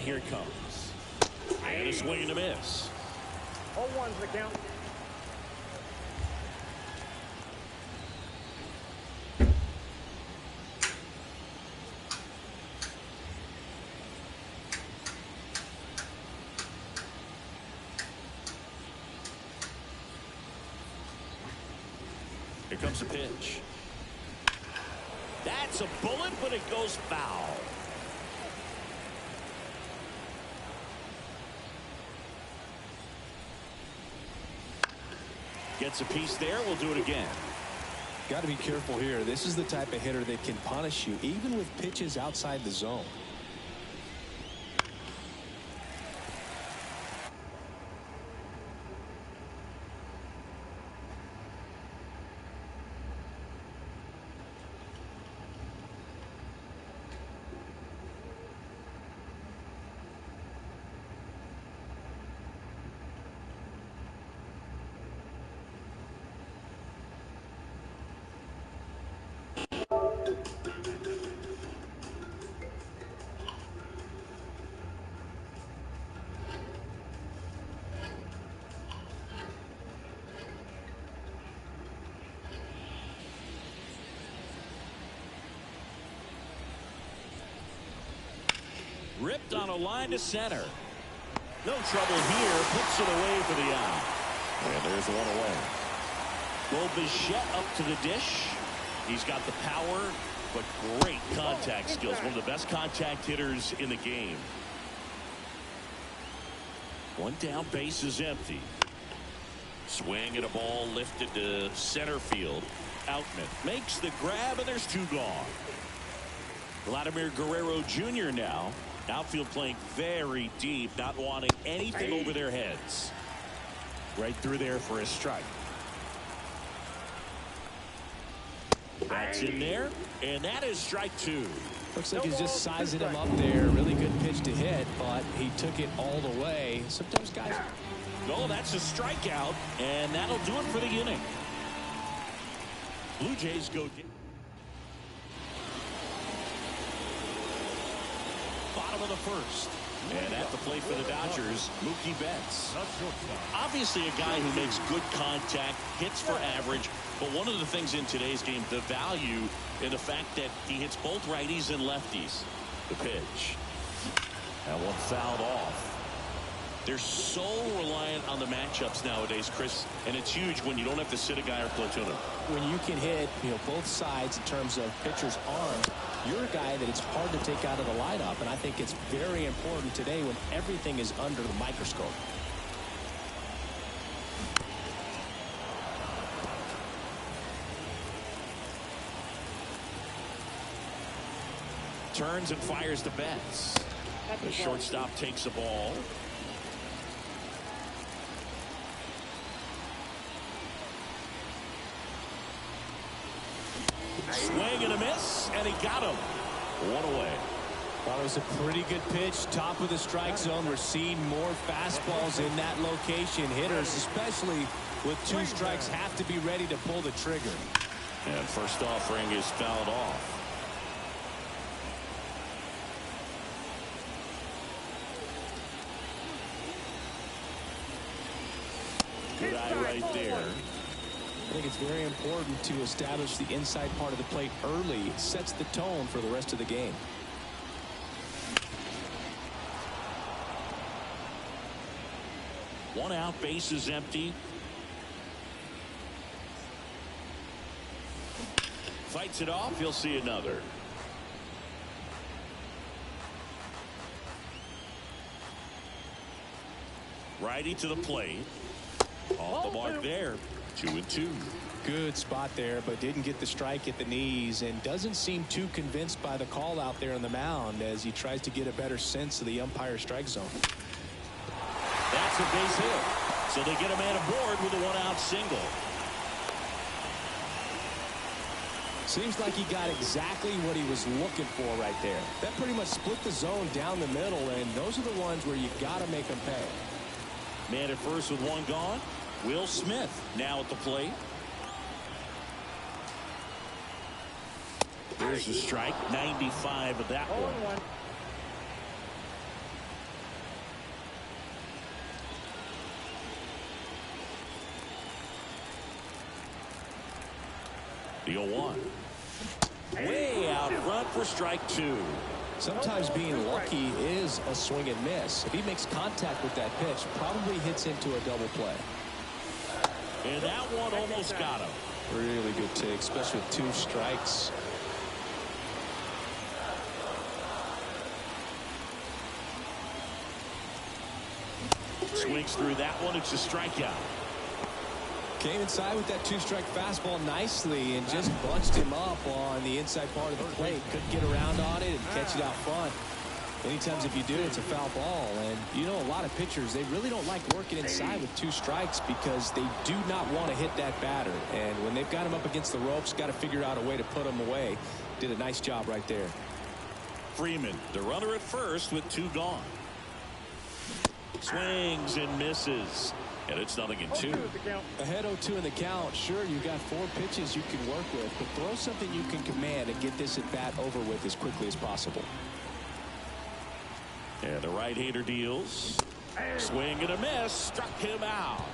here it comes. And a swing and a miss. 0-1's the count. Here comes the pitch. That's a bullet, but it goes foul. Gets a piece there. We'll do it again. Got to be careful here. This is the type of hitter that can punish you, even with pitches outside the zone. Ripped on a line to center. No trouble here. Puts it away for the out. And there's one away. Well, Bichette up to the dish. He's got the power, but great contact skills. One of the best contact hitters in the game. One down, base is empty. Swing and a ball lifted to center field. Outman makes the grab, and there's two gone. Vladimir Guerrero Jr. now. Outfield playing very deep, not wanting anything over their heads. Right through there for a strike. That's in there, and that is strike two. Looks like he's just sizing him up there. Really good pitch to hit, but he took it all the way. Sometimes guys... No, that's a strikeout, and that'll do it for the inning. Blue Jays go down. Bottom of the first. And at the plate for the Dodgers, Mookie Betts. Obviously a guy who makes good contact, hits for average, but one of the things in today's game, the value in the fact that he hits both righties and lefties. The pitch. That one fouled off. They're so reliant on the matchups nowadays, Chris, and it's huge when you don't have to sit a guy or platoon him. When you can hit, both sides in terms of pitcher's arms, you're a guy that it's hard to take out of the lineup, and I think it's very important today when everything is under the microscope. Turns and fires the Betts. The shortstop takes a ball. Swing and a miss, and he got him. One away. Well, it was a pretty good pitch. Top of the strike zone. We're seeing more fastballs in that location. Hitters, especially with two strikes, have to be ready to pull the trigger. And first offering is fouled off. Good eye right there. I think it's very important to establish the inside part of the plate early. It sets the tone for the rest of the game. One out, base is empty. Fights it off, he'll see another. Righty to the plate. Off the mark there. 2-2. Good spot there, but didn't get the strike at the knees and doesn't seem too convinced by the call out there on the mound as he tries to get a better sense of the umpire strike zone. That's a base hit. So they get a man aboard with a one-out single. Seems like he got exactly what he was looking for right there. That pretty much split the zone down the middle, and those are the ones where you got to make them pay. Man at first with one gone. Will Smith now at the plate. There's a strike. 95 of that one. The 0-1. Way out front for strike two. Sometimes being lucky is a swing and miss. If he makes contact with that pitch, probably hits into a double play. And that one almost got him. Really good take, especially with 2 strikes. Swings through that one. It's a strikeout. Came inside with that 2-strike fastball nicely and just bunched him up on the inside part of the plate. Couldn't get around on it and catch it out front. Many times if you do, it's a foul ball. And you know, a lot of pitchers, they really don't like working inside with 2 strikes because they do not want to hit that batter. And when they've got him up against the ropes, got to figure out a way to put him away. Did a nice job right there. Freeman, the runner at first with 2 gone. Swings and misses. And it's 0-2. Ahead 0-2 in the count. Sure, you got 4 pitches you can work with, but throw something you can command and get this at bat over with as quickly as possible. And the right-hander deals. Swing and a miss. Struck him out.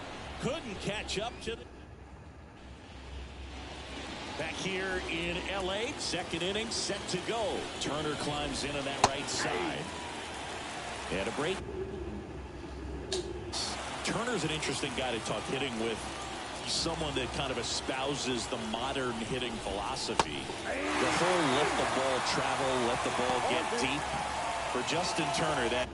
Couldn't catch up to the... Back here in L.A., second inning set to go. Turner climbs in on that right side. And a break. Turner's an interesting guy to talk hitting with. He's someone that kind of espouses the modern hitting philosophy. The whole let the ball travel, let the ball get deep. For Justin Turner, that...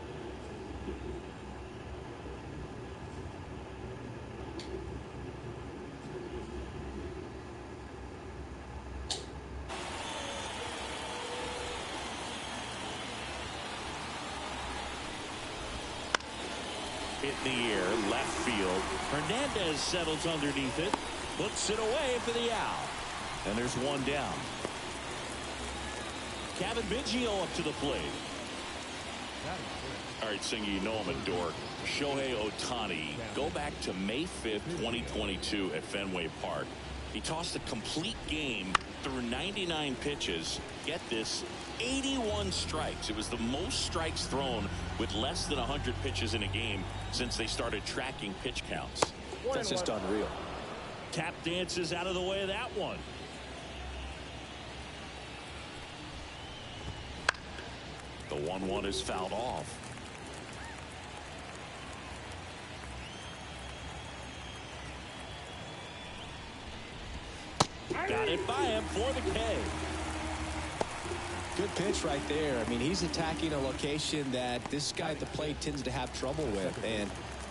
Hit in the air, left field. Hernandez settles underneath it, puts it away for the out. And there's one down. Kevin Biggio up to the plate. All right, Singy, you know him a dork. Shohei Ohtani. Go back to May 5th, 2022 at Fenway Park. He tossed a complete game through 99 pitches. Get this, 81 strikes. It was the most strikes thrown with less than 100 pitches in a game since they started tracking pitch counts. That's just unreal. Tap dances out of the way of that one. The 1-1 is fouled off. Got it by him for the K. Good pitch right there. I mean, he's attacking a location that this guy at the plate tends to have trouble with. And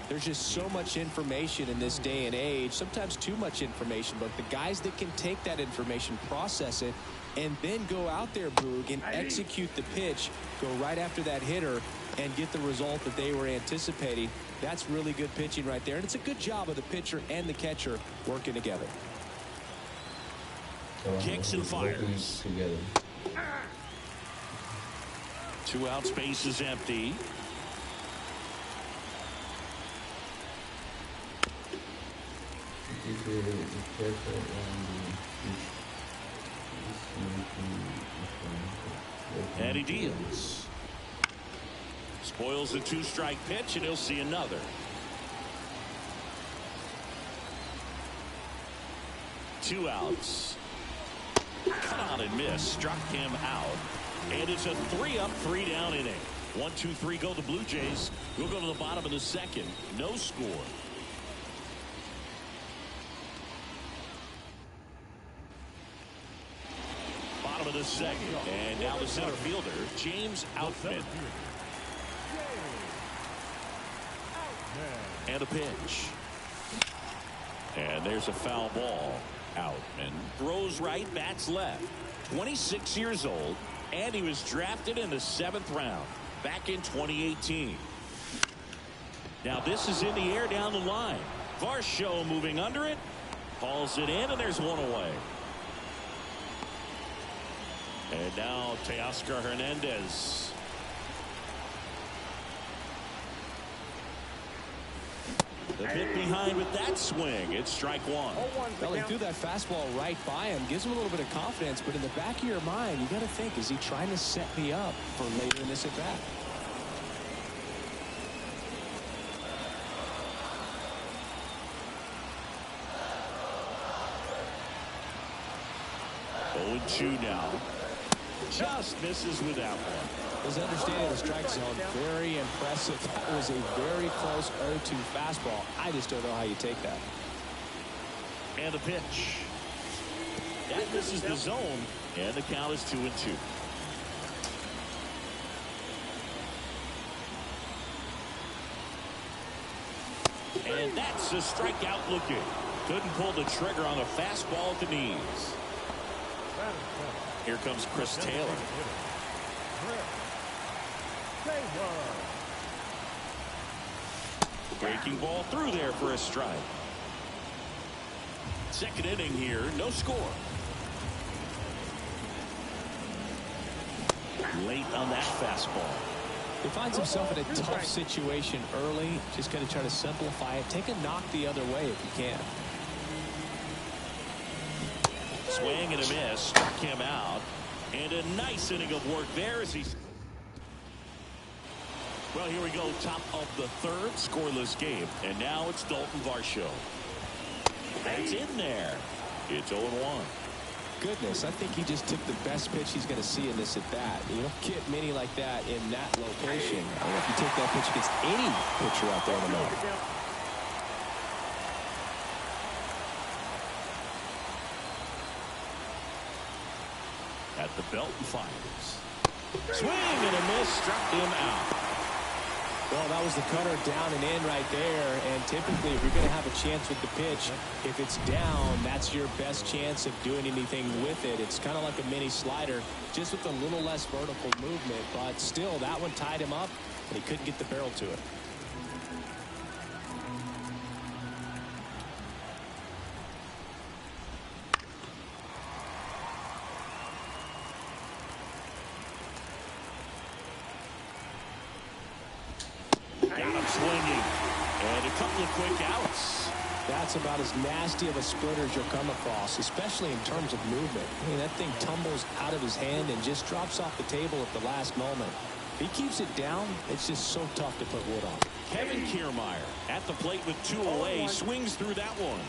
there's just so much information in this day and age, sometimes too much information. But the guys that can take that information, process it, and then go out there, Boog, and execute the pitch, go right after that hitter, and get the result that they were anticipating. That's really good pitching right there. And it's a good job of the pitcher and the catcher working together. Kicks and fires. 2 out, space is empty. And he deals. Spoils the 2-strike pitch, and he'll see another. 2 outs. Cut out and miss. Struck him out. And it's a 3-up, 3-down inning. 1, 2, 3 go the Blue Jays. We'll go to the bottom of the second. No score. Bottom of the second. And now the center fielder, James Outman. And a pitch. And there's a foul ball. Outman throws right, bats left. 26 years old, and he was drafted in the 7th round back in 2018. Now this is in the air down the line. Varsho moving under it, hauls it in, and there's one away. And now Teoscar Hernandez. The bit behind with that swing. It's strike one. Well, he threw that fastball right by him. Gives him a little bit of confidence, but in the back of your mind, you got to think, is he trying to set me up for later in this at bat? 0-2 now. Just misses with that one. His understanding of the strike zone, very impressive. That was a very close 0-2 fastball. I just don't know how you take that. And a pitch. That misses the zone, and the count is 2-2. And that's a strikeout looking. Couldn't pull the trigger on a fastball at the knees. Here comes Chris Taylor. Breaking ball through there for a strike. Second inning here, no score. Late on that fastball. He finds himself in a tough situation early. Just got to try to simplify it. Take a knock the other way if you can. Swing and a miss. Struck him out. And a nice inning of work there as he's... Well, here we go. Top of the third. Scoreless game. And now it's Dalton Varsho. That's in there. It's 0-1. Goodness, I think he just took the best pitch he's going to see in this at bat. You don't get many like that in that location. I don't know if you take that pitch against any pitcher out there in the middle. At the belt and fires. Swing and a miss. Struck him out. Well, that was the cutter down and in right there. And typically, if you're going to have a chance with the pitch, if it's down, that's your best chance of doing anything with it. It's kind of like a mini slider, just with a little less vertical movement. But still, that one tied him up, and he couldn't get the barrel to it. Swinging. And a couple of quick outs. That's about as nasty of a splitter as you'll come across, especially in terms of movement. I mean, that thing tumbles out of his hand and just drops off the table at the last moment. If he keeps it down, it's just so tough to put wood on. Kevin Kiermaier at the plate with 2 away. Swings through that one.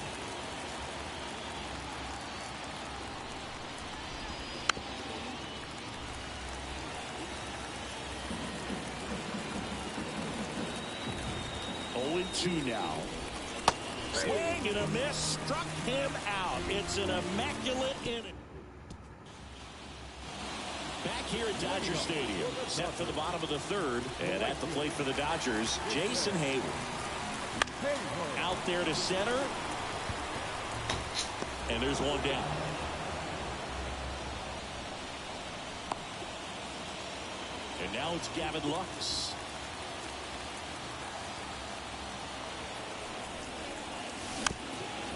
Two now. Swing and a miss. Struck him out. It's an immaculate inning. Back here at Dodger Stadium. Set for the bottom of the third. And at the plate for the Dodgers, Jason Hayward. Out there to center. And there's one down. And now it's Gavin Lux.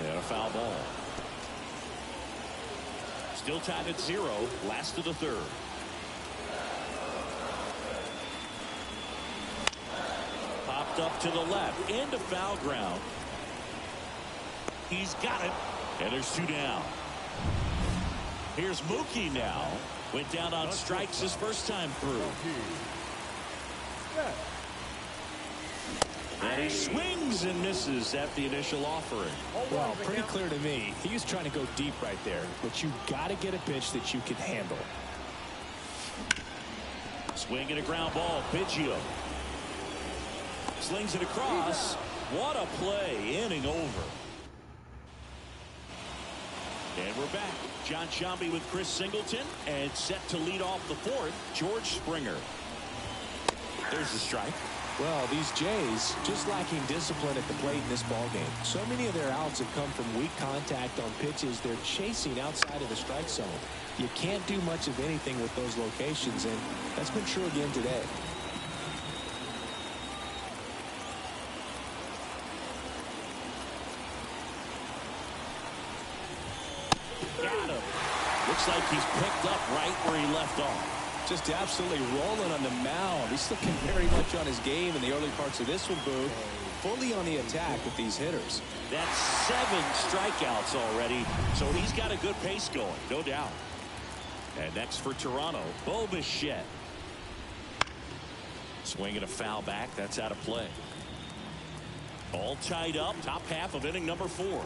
And a foul ball. Still tied at 0. Last of the third. Popped up to the left. Into foul ground. He's got it. And there's 2 down. Here's Mookie now. Went down on strikes his first time through. And he swings and misses at the initial offering. Well, pretty clear to me. He was trying to go deep right there. But you got to get a pitch that you can handle. Swing and a ground ball. Biggio. Slings it across. What a play. Inning over. And we're back. John Sciambi with Chris Singleton. And set to lead off the fourth, George Springer. There's the strike. Well, these Jays just lacking discipline at the plate in this ballgame. So many of their outs have come from weak contact on pitches they're chasing outside of the strike zone. You can't do much of anything with those locations, and that's been true again today. Got him. Looks like he's picked up right where he left off. Just absolutely rolling on the mound. He's looking very much on his game in the early parts of this one, Boo. Fully on the attack with these hitters. That's 7 strikeouts already, so he's got a good pace going, no doubt. And next for Toronto, Bo Bichette. Swinging a foul back, that's out of play. All tied up, top half of inning number 4.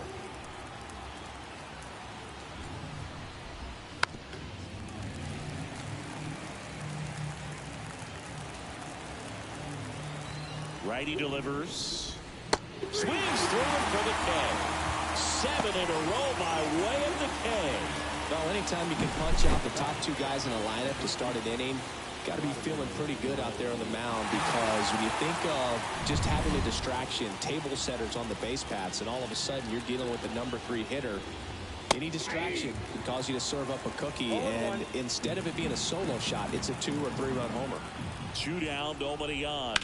Righty delivers. Swings through him for the K. 7 in a row by way of the K. Well, anytime you can punch out the top two guys in a lineup to start an inning, got to be feeling pretty good out there on the mound, because when you think of just having a distraction, table setters on the base paths, and all of a sudden you're dealing with the number 3 hitter, any distraction can cause you to serve up a cookie, and instead of it being a solo shot, it's a 2 or 3 run homer. 2 down, nobody on.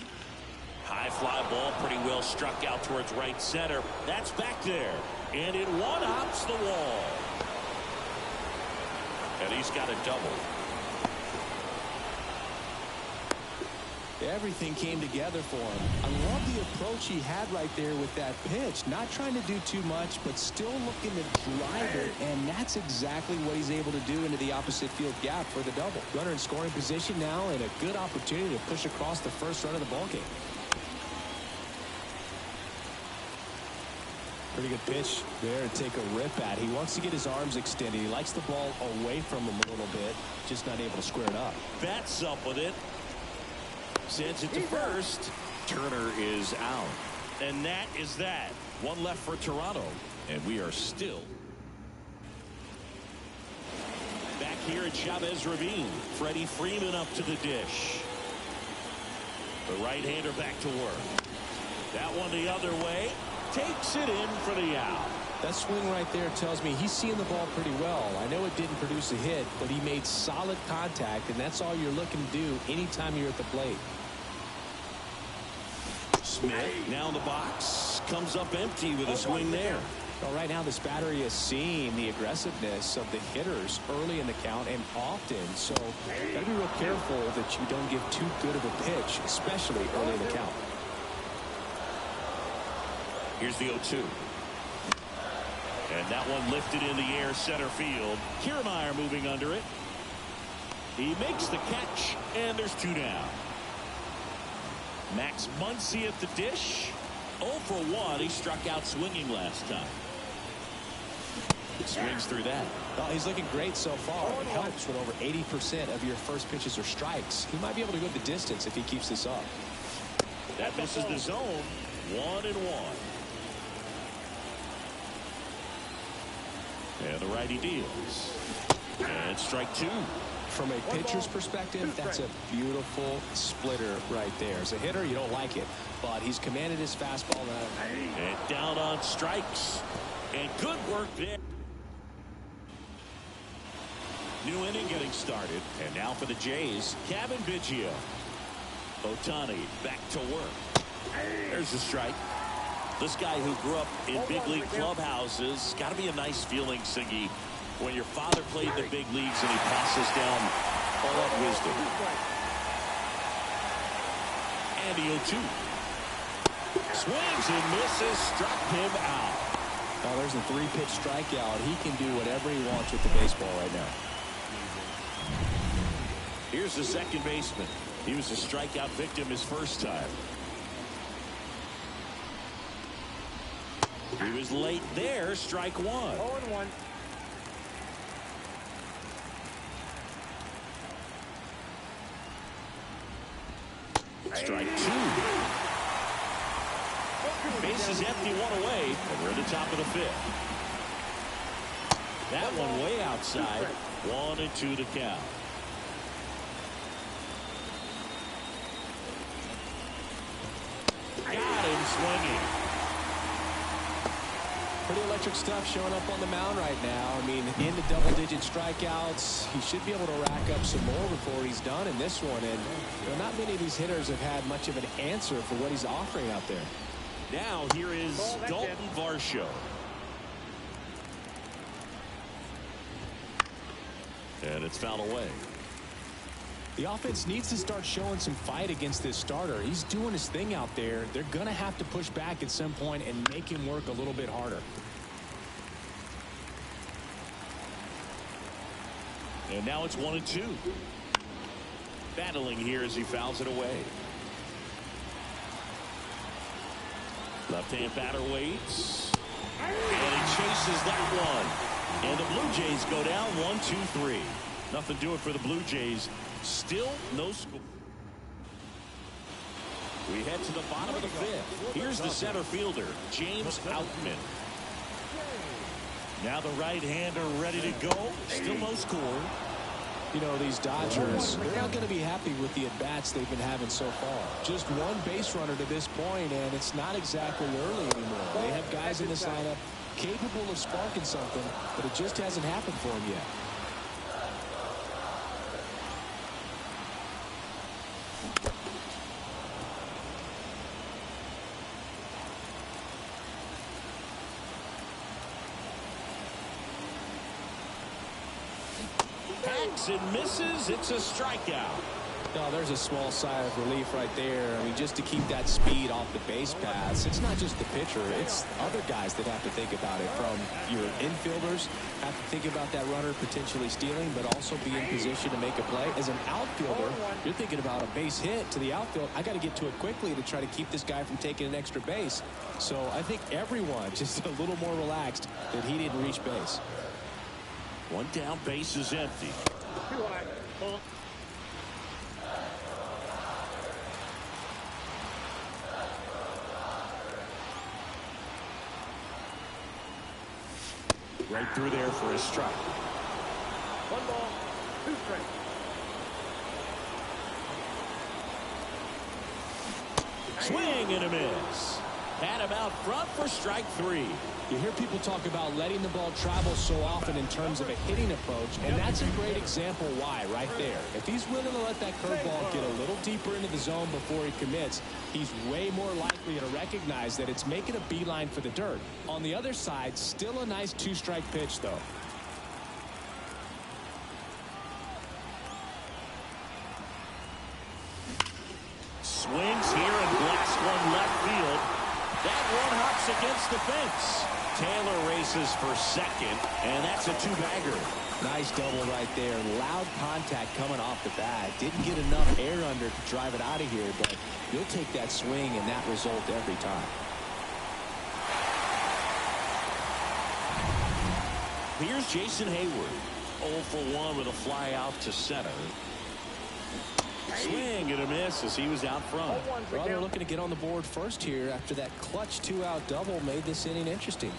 High fly ball, pretty well struck out towards right center. That's back there, and it one-hops the wall. And he's got a double. Everything came together for him. I love the approach he had right there with that pitch. Not trying to do too much, but still looking to drive it, and that's exactly what he's able to do into the opposite field gap for the double. Runner in scoring position now, and a good opportunity to push across the first run of the ballgame. Pretty good pitch there to take a rip at. He wants to get his arms extended. He likes the ball away from him a little bit, just not able to square it up. Bats up with it. Sends it to first. Turner is out. And that is that. One left for Toronto. And we are still back here at Chavez Ravine. Freddie Freeman up to the dish. The right-hander back to work. That one the other way. Takes it in for the out. That swing right there tells me he's seeing the ball pretty well. I know it didn't produce a hit, but he made solid contact, and that's all you're looking to do anytime you're at the plate. Smith now in the box. Comes up empty with a swing there. Well, right now this battery is seeing the aggressiveness of the hitters early in the count and often. So got to be real careful that you don't give too good of a pitch, especially early in the count. Here's the 0-2. And that one lifted in the air, center field. Kiermaier moving under it. He makes the catch, and there's 2 down. Max Muncy at the dish. 0 for 1. He struck out swinging last time. Swings through that. Well, he's looking great so far. It helps when over 80% of your first pitches are strikes. He might be able to go the distance if he keeps this up. That misses the zone. 1-1. And the righty deals. And strike 2. From a pitcher's perspective, that's a beautiful splitter right there. As a hitter, you don't like it, but he's commanded his fastball now. And down on strikes. And good work there. New inning getting started. And now for the Jays, Kevin Biggio. Ohtani back to work. There's the strike. This guy who grew up in big league clubhouses, got to be a nice feeling, Siggy, when your father played the big leagues and he passes down all that wisdom. And the 0-2. Swings and misses, struck him out. Now there's a 3-pitch strikeout. He can do whatever he wants with the baseball right now. Here's the second baseman. He was a strikeout victim his first time. He was late there, strike 1. 0-1. Strike 2. Bases empty, 1 away, and we're at the top of the 5th. That one way outside. 1-2 to count. Got him swinging. Pretty electric stuff showing up on the mound right now. I mean, into double-digit strikeouts. He should be able to rack up some more before he's done in this one. And not many of these hitters have had much of an answer for what he's offering out there. Now here is Dalton Varsho. And it's fouled away. The offense needs to start showing some fight against this starter. He's doing his thing out there. They're going to have to push back at some point and make him work a little bit harder. And now it's 1-2. Battling here as he fouls it away. Left-hand batter waits. And he chases that one. And the Blue Jays go down 1-2-3. Nothing to it for the Blue Jays. Still no score. We head to the bottom of the fifth. Here's the center fielder, James Outman. Now the right-hander ready to go. Still no score. You know, these Dodgers, they're not going to be happy with the at-bats they've been having so far. Just one base runner to this point, and it's not exactly early anymore. They have guys in this lineup capable of sparking something, but it just hasn't happened for them yet. Hacks and misses. It's a strikeout. No, there's a small sigh of relief right there. I mean, just to keep that speed off the base paths. It's not just the pitcher. It's other guys that have to think about it. From your infielders, have to think about that runner potentially stealing, but also be in position to make a play. As an outfielder, you're thinking about a base hit to the outfield. I got to get to it quickly to try to keep this guy from taking an extra base. So I think everyone just a little more relaxed that he didn't reach base. One down, base is empty. Right through there for a strike. 1 ball, 2 strikes. Swing and a miss. Had him out front for strike 3. You hear people talk about letting the ball travel so often in terms of a hitting approach, and that's a great example why right there. If he's willing to let that curveball get a little deeper into the zone before he commits, he's way more likely to recognize that it's making a beeline for the dirt. On the other side, still a nice 2-strike pitch, though. Swings here and blasts one left field. That one hops against the fence. Taylor races for second, and that's a 2-bagger. Nice double right there. Loud contact coming off the bat. Didn't get enough air under to drive it out of here, but you'll take that swing and that result every time. Here's Jason Hayward. 0 for 1 with a fly out to center. Swing and a miss as he was out front. Well, they're looking to get on the board first here after that clutch 2-out double made this inning interesting.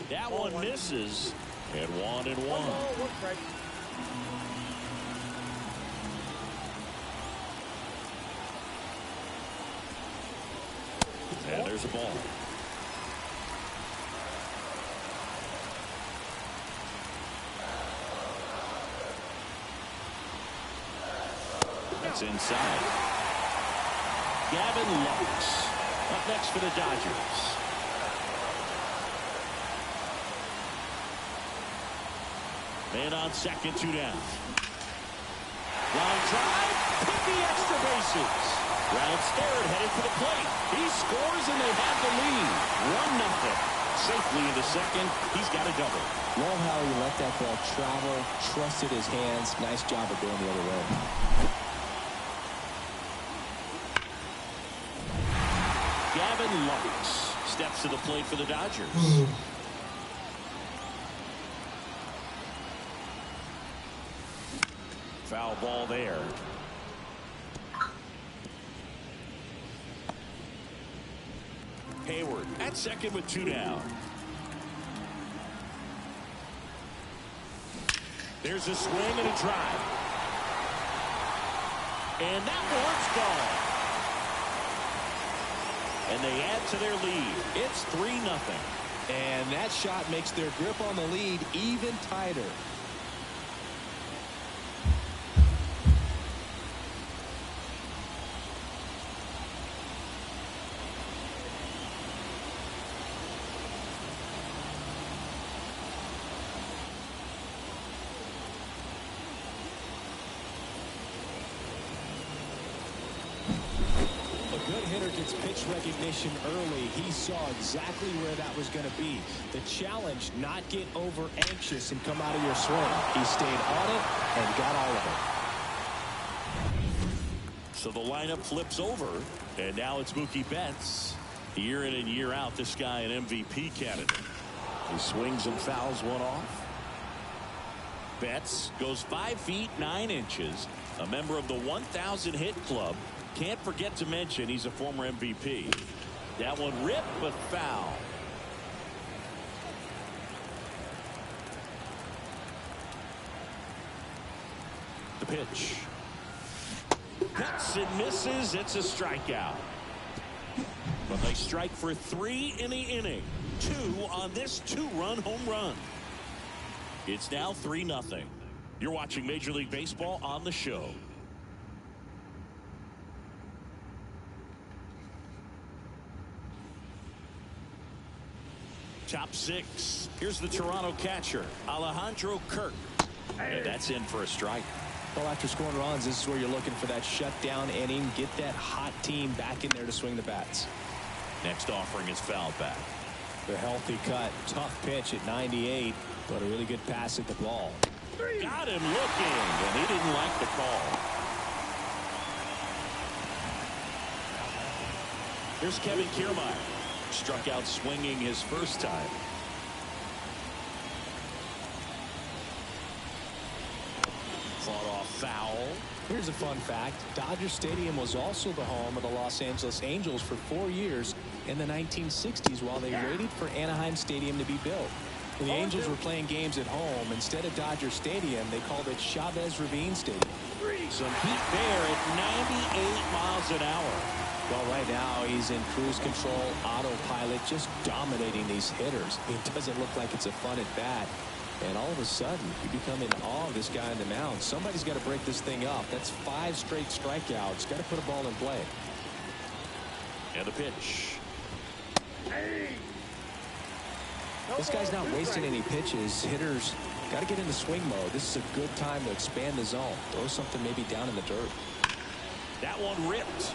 That one misses. And 1-1. And there's a ball. That's inside. Gavin Lux up next for the Dodgers. Man on second, 2 down. Line drive, hit the extra bases. Rounds third, headed for the plate. He scores and they have the lead. 1-0. Safely into second. He's got a double. Love how he let that ball travel, trusted his hands. Nice job of going the other way. Gavin Lux steps to the plate for the Dodgers. Foul ball there. Hayward at second with 2 down. There's a swing and a drive. And that one's gone. And they add to their lead. It's 3-0. And that shot makes their grip on the lead even tighter. Gets pitch recognition early. He saw exactly where that was going to be. The challenge, not get over anxious and come out of your swing. He stayed on it and got all of it. So the lineup flips over, and now it's Mookie Betts. Year in and year out, this guy an MVP candidate. He swings and fouls one off. Betts goes 5 feet 9 inches, a member of the 1,000 hit club. Can't forget to mention he's a former MVP. That one ripped, but foul. The pitch. Hits and misses. It's a strikeout. But they strike for 3 in the inning. 2 on this 2-run home run. It's now 3-0. You're watching Major League Baseball on the show. Top 6. Here's the Toronto catcher, Alejandro Kirk. And that's in for a strike. Well, after scoring runs, this is where you're looking for that shutdown inning. Get that hot team back in there to swing the bats. Next offering is fouled back. The healthy cut. Tough pitch at 98, but a really good pass at the ball. Got him looking, and he didn't like the call. Here's Kevin Kiermaier. Struck out swinging his first time. Fought off foul. Here's a fun fact. Dodger Stadium was also the home of the Los Angeles Angels for 4 years in the 1960s while they waited for Anaheim Stadium to be built. When the Angels were playing games at home, instead of Dodger Stadium, they called it Chavez Ravine Stadium. Some heat there at 98 miles an hour. Well, right now he's in cruise control, autopilot, just dominating these hitters. It doesn't look like it's a fun at bat. And all of a sudden, you become in awe of this guy on the mound. Somebody's got to break this thing up. That's 5 straight strikeouts. Got to put a ball in play. And the pitch. This guy's not wasting any pitches. Hitters got to get into swing mode. This is a good time to expand the zone. Throw something maybe down in the dirt. That one ripped.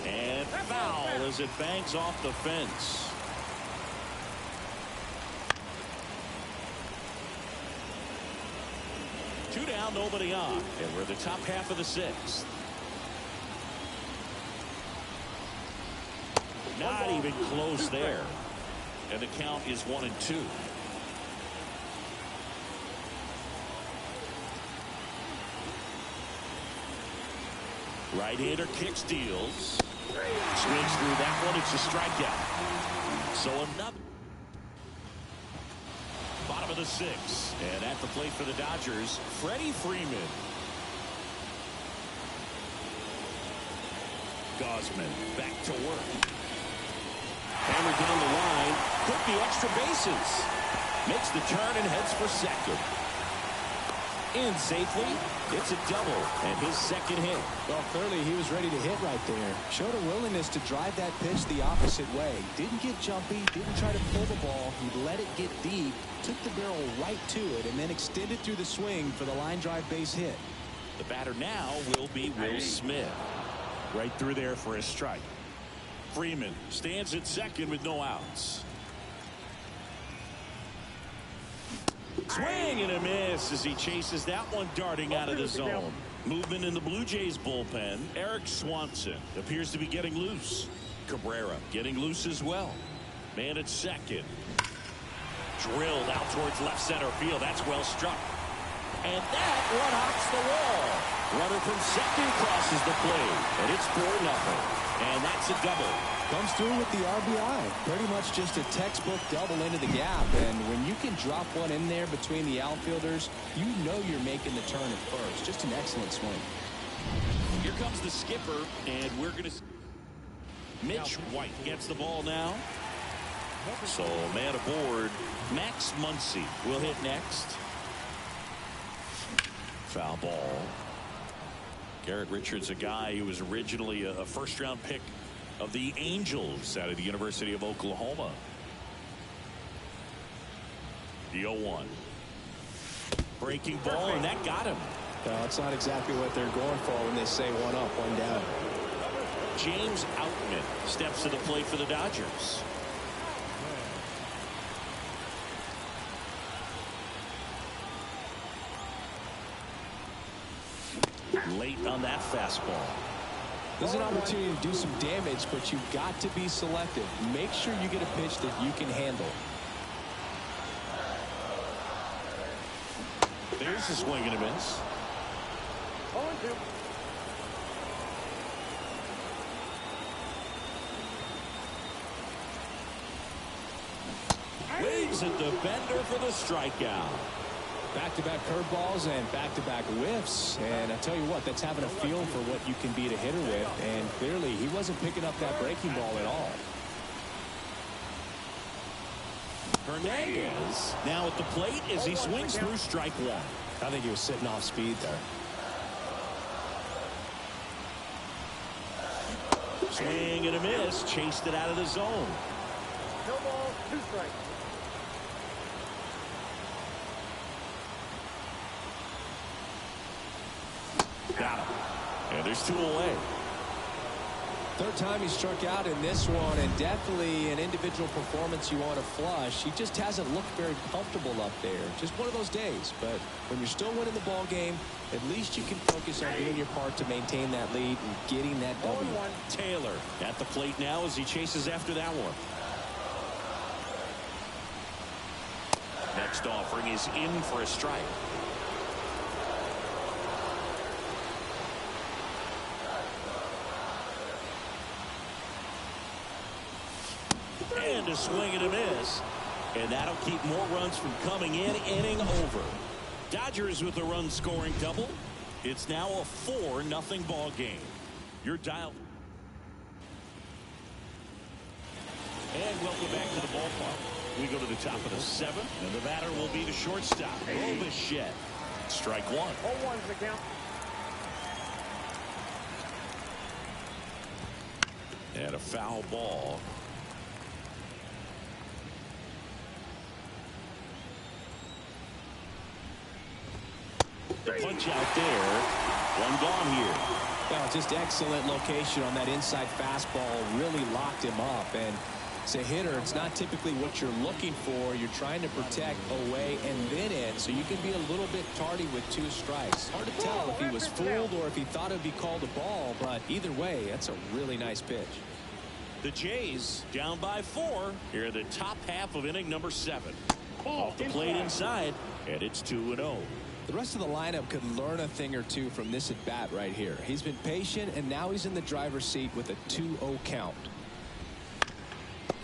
And foul as it bangs off the fence. Two down, nobody on. And we're the top half of the 6th. Not even close there. And the count is 1-2. Right-hander kicks, deals. Swings through that one. It's a strikeout. So another. Bottom of the 6th. And at the plate for the Dodgers, Freddie Freeman. Gosman back to work. Hammer down the line. Took the extra bases. Makes the turn and heads for second. In safely. It's a double and his second hit. Well, clearly he was ready to hit right there. Showed a willingness to drive that pitch the opposite way. Didn't get jumpy. Didn't try to pull the ball. He let it get deep. Took the barrel right to it and then extended through the swing for the line drive base hit. The batter now will be Will Smith. Right through there for a strike. Freeman stands at second with no outs. Swing and a miss as he chases that one darting out of the zone. Movement in the Blue Jays bullpen. Eric Swanson appears to be getting loose. Cabrera getting loose as well. Man at second. Drilled out towards left center field. That's well struck. And that one hops the wall. Runner from second crosses the plate. And it's 4-0. And that's a double. Comes through with the RBI. Pretty much just a textbook double into the gap. And when you can drop one in there between the outfielders, you know you're making the turn at first. Just an excellent swing. Here comes the skipper, and we're going to. Mitch White gets the ball now. So man aboard. Max Muncy will hit next. Foul ball. Garrett Richards, a guy who was originally a first-round pick of the Angels out of the University of Oklahoma. The 0-1. Breaking ball, and that got him. Well, it's not exactly what they're going for when they say 1 up, 1 down. James Outman steps to the plate for the Dodgers. Late on that fastball. There's an opportunity to do some damage, but you've got to be selective. Make sure you get a pitch that you can handle. There's a swing and a miss. 0-2. Waves at the bender for the strikeout. Back-to-back curveballs and back-to-back whiffs. And I tell you what, that's having a feel for what you can beat a hitter with. And clearly, he wasn't picking up that breaking ball at all. Hernandez now at the plate as he swings through strike one. I think he was sitting off speed there. Swing and a miss. Chased it out of the zone. No ball, 2 strikes. Got him. And there's 2 away. Third time he struck out in this one, and definitely an individual performance you want to flush. He just hasn't looked very comfortable up there. Just one of those days. But when you're still winning the ball game, at least you can focus on doing your part to maintain that lead and getting that W. Taylor at the plate now as he chases after that one. Next offering is in for a strike. And a swing and a miss. And that'll keep more runs from coming in. Inning over. Dodgers with a run-scoring double. It's now a 4-0 ball game. You're dialed. And welcome back to the ballpark. We go to the top of the 7th, and the batter will be the shortstop, Bichette. Strike one. 0-1's the count. And a foul ball. The punch out there. One gone here. Well, just excellent location on that inside fastball. Really locked him up. And as a hitter, it's not typically what you're looking for. You're trying to protect away and then in, so you can be a little bit tardy with 2 strikes. Hard to tell if he was fooled or if he thought it would be called a ball, but either way, that's a really nice pitch. The Jays down by 4 here in the top half of inning number 7. Off the plate inside, and it's 2-0. The rest of the lineup could learn a thing or two from this at bat right here. He's been patient, and now he's in the driver's seat with a 2-0 count.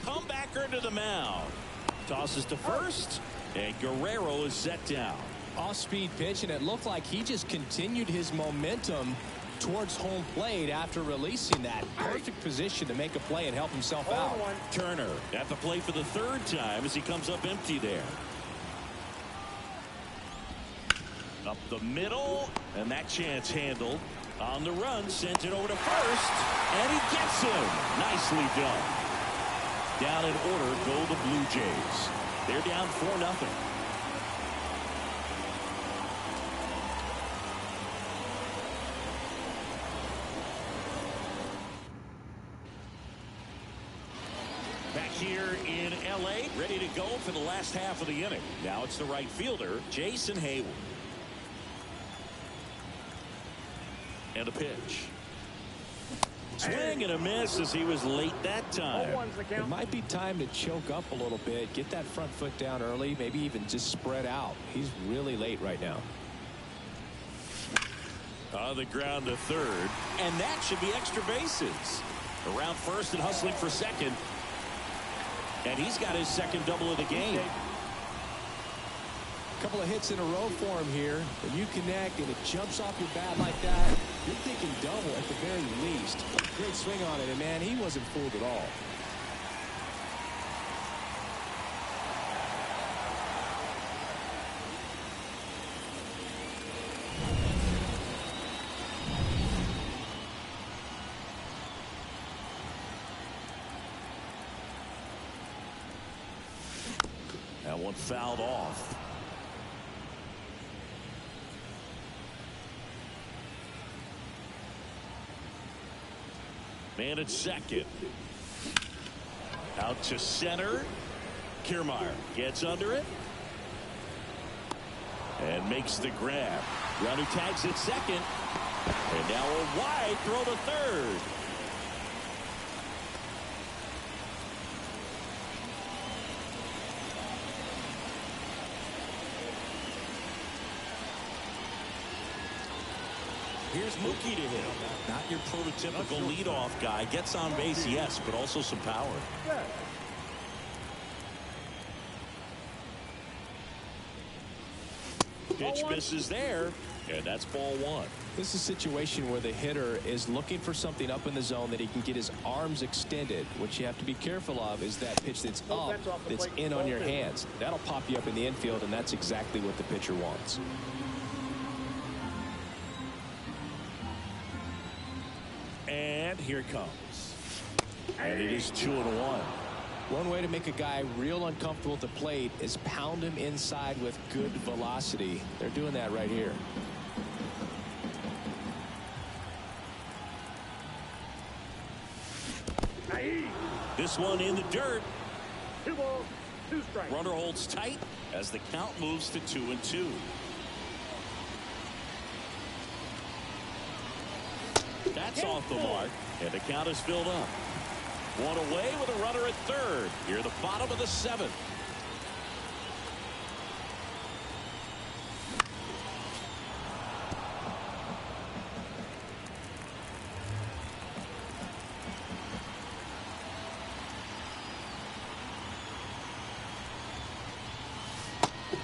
Comebacker to the mound. Tosses to first, and Guerrero is set down. Off-speed pitch, and it looked like he just continued his momentum towards home plate after releasing that. Perfect position to make a play and help himself out. Turner at the plate for the 3rd time as he comes up empty there. Up the middle, and that chance handled. On the run, sent it over to first, and he gets him. Nicely done. Down in order go the Blue Jays. They're down 4-0. Back here in L.A., ready to go for the last half of the inning. Now it's the right fielder, Jason Hayward. And a pitch. Swing and a miss as he was late that time. It might be time to choke up a little bit, get that front foot down early, maybe even just spread out. He's really late right now. On the ground to 3rd, and that should be extra bases. Around first and hustling for 2nd. And he's got his 2nd double of the game. Couple of hits in a row for him here. When you connect and it jumps off your bat like that, you're thinking double at the very least. Great swing on it, and man, he wasn't fooled at all. That one fouled off. Man at 2nd. Out to center. Kiermaier gets under it. And makes the grab. Runner tags at 2nd. And now a wide throw to 3rd. Here's Mookie to hit. Not your prototypical leadoff guy. Gets on base, yes, but also some power. Pitch misses there, and that's ball one. This is a situation where the hitter is looking for something up in the zone that he can get his arms extended. What you have to be careful of is that pitch that's up, that's in on your hands. That'll pop you up in the infield, and that's exactly what the pitcher wants. And here it comes. And it is 2-1. One way to make a guy real uncomfortable at the plate is pound him inside with good velocity. They're doing that right here. This one in the dirt. 2 balls, 2 strikes. Runner holds tight as the count moves to 2-2. That's off the mark, and the count is filled up. One away with a runner at third. Here, the bottom of the 7th.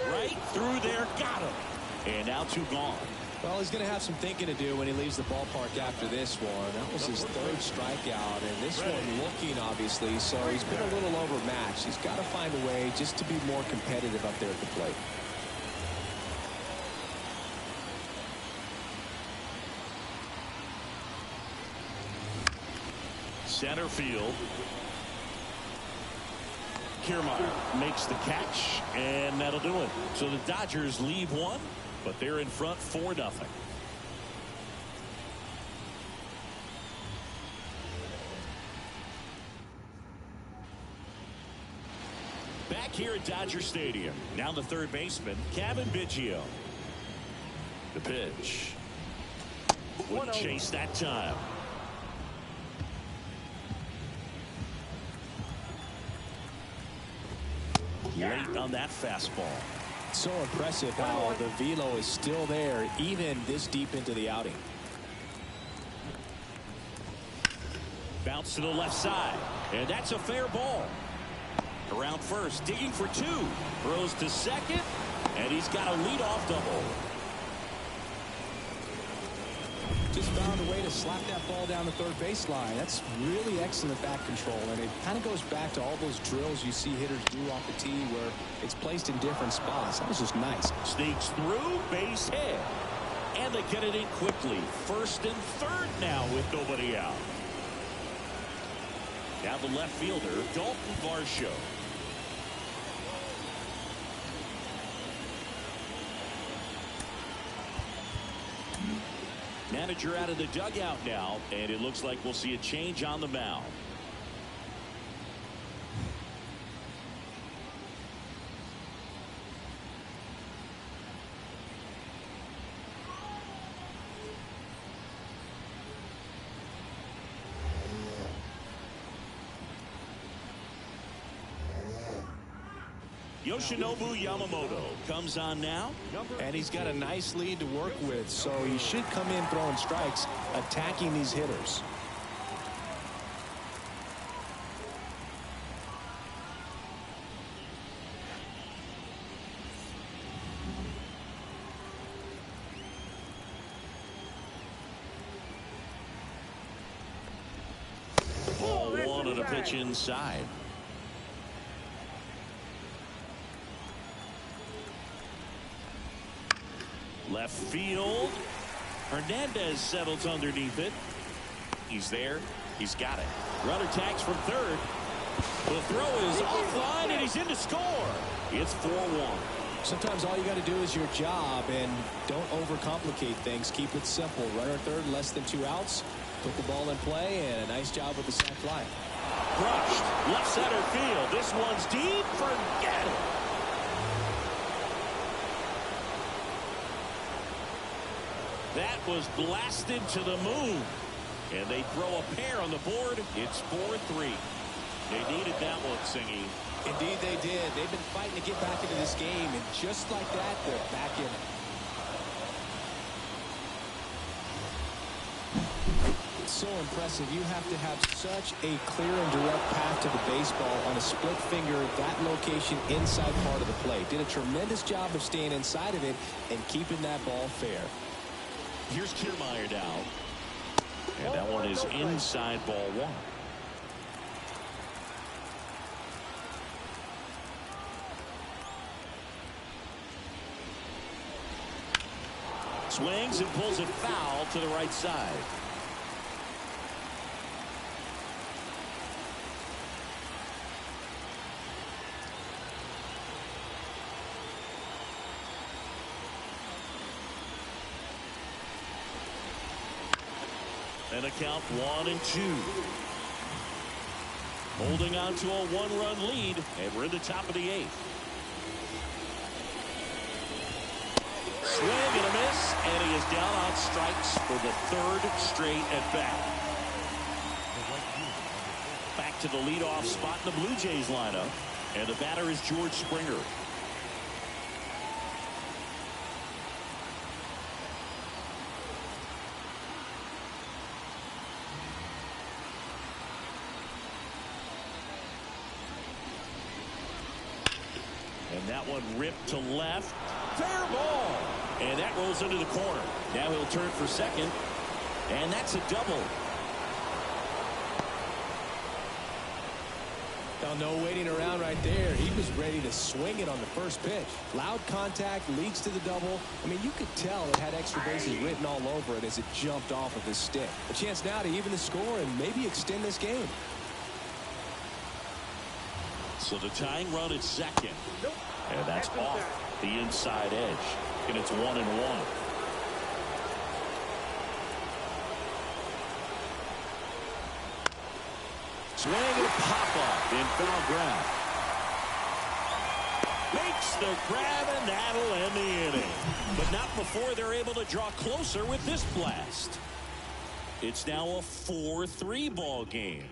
Right through there, got him. And now 2 gone. Well, he's going to have some thinking to do when he leaves the ballpark after this one. That was his 3rd strikeout, and this one looking, obviously, so he's been a little overmatched. He's got to find a way just to be more competitive up there at the plate. Center field. Kiermaier makes the catch, and that'll do it. So the Dodgers leave one, but they're in front 4-0. Back here at Dodger Stadium. Now the third baseman, Kevin Biggio. The pitch. Wouldn't chase that time. Late on that fastball. So impressive how the velo is still there even this deep into the outing. Bounce to the left side, and that's a fair ball. Around first, digging for 2. Throws to second, and he's got a leadoff double. Just found a way to slap that ball down the third baseline. That's really excellent bat control, and it kind of goes back to all those drills you see hitters do off the tee where it's placed in different spots. That was just nice. Sneaks through, base hit, and they get it in quickly. First and third now with nobody out. Now the left fielder, Dalton Varsho. Manager out of the dugout now, and it looks like we'll see a change on the mound. Yoshinobu Yamamoto comes on now. And he's got a nice lead to work with, so he should come in throwing strikes, attacking these hitters. Ball 1 and a pitch inside. Left field. Hernandez settles underneath it. He's there. He's got it. Runner tags from third. The throw is offline, and he's in to score. It's 4-1. Sometimes all you got to do is your job, and don't overcomplicate things. Keep it simple. Runner third, less than 2 outs. Put the ball in play, and a nice job with the sac fly. Crushed. Left center field. This one's deep. Forget it. That was blasted to the moon. And they throw a pair on the board. It's 4-3. They needed that one, Singy. Indeed they did. They've been fighting to get back into this game, and just like that, they're back in it. so impressive. You have to have such a clear and direct path to the baseball on a split finger, that location inside part of the plate. Did a tremendous job of staying inside of it and keeping that ball fair. Here's Kiermaier now. And that one is inside ball one. Swings and pulls it foul to the right side. And a count 1-2. Holding on to a one-run lead, and we're in the top of the eighth. Swing and a miss, and he is down on strikes for the third straight at bat. Back to the leadoff spot in the Blue Jays lineup, and the batter is George Springer. And that one ripped to left. Fair ball. And that rolls into the corner. Now he'll turn for second. And that's a double. Now, no waiting around right there. He was ready to swing it on the first pitch. Loud contact leads to the double. I mean, you could tell it had extra bases written all over it as it jumped off of his stick. A chance now to even the score and maybe extend this game. So the tying run at second. And that's off the inside edge. And it's 1-1. Swing and a pop-up in foul ground. Makes the grab, and that'll end the inning. But not before they're able to draw closer with this blast. It's now a 4-3 ball game.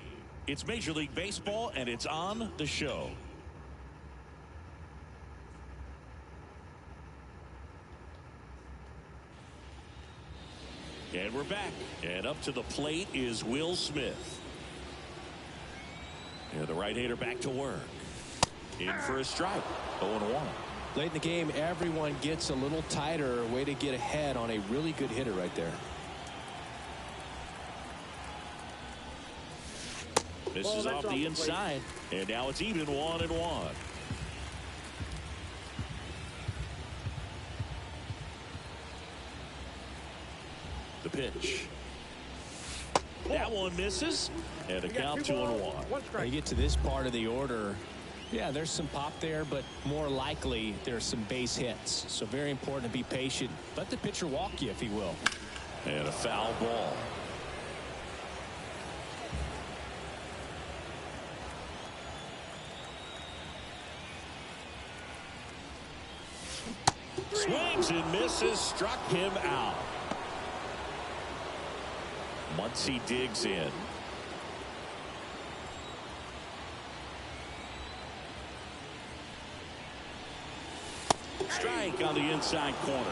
It's Major League Baseball, and it's on the show. And we're back. And up to the plate is Will Smith. And the right-hander back to work. In for a strike. 0-1. Late in the game, everyone gets a little tighter. Way to get ahead on a really good hitter right there. This is off the inside. And now it's even 1-1. The pitch. That one misses. And a count 2-1. When you get to this part of the order, yeah, there's some pop there, but more likely there's some base hits. So very important to be patient. Let the pitcher walk you, if he will. And a foul ball. Swings and misses. Struck him out. Muncy digs in. Strike on the inside corner.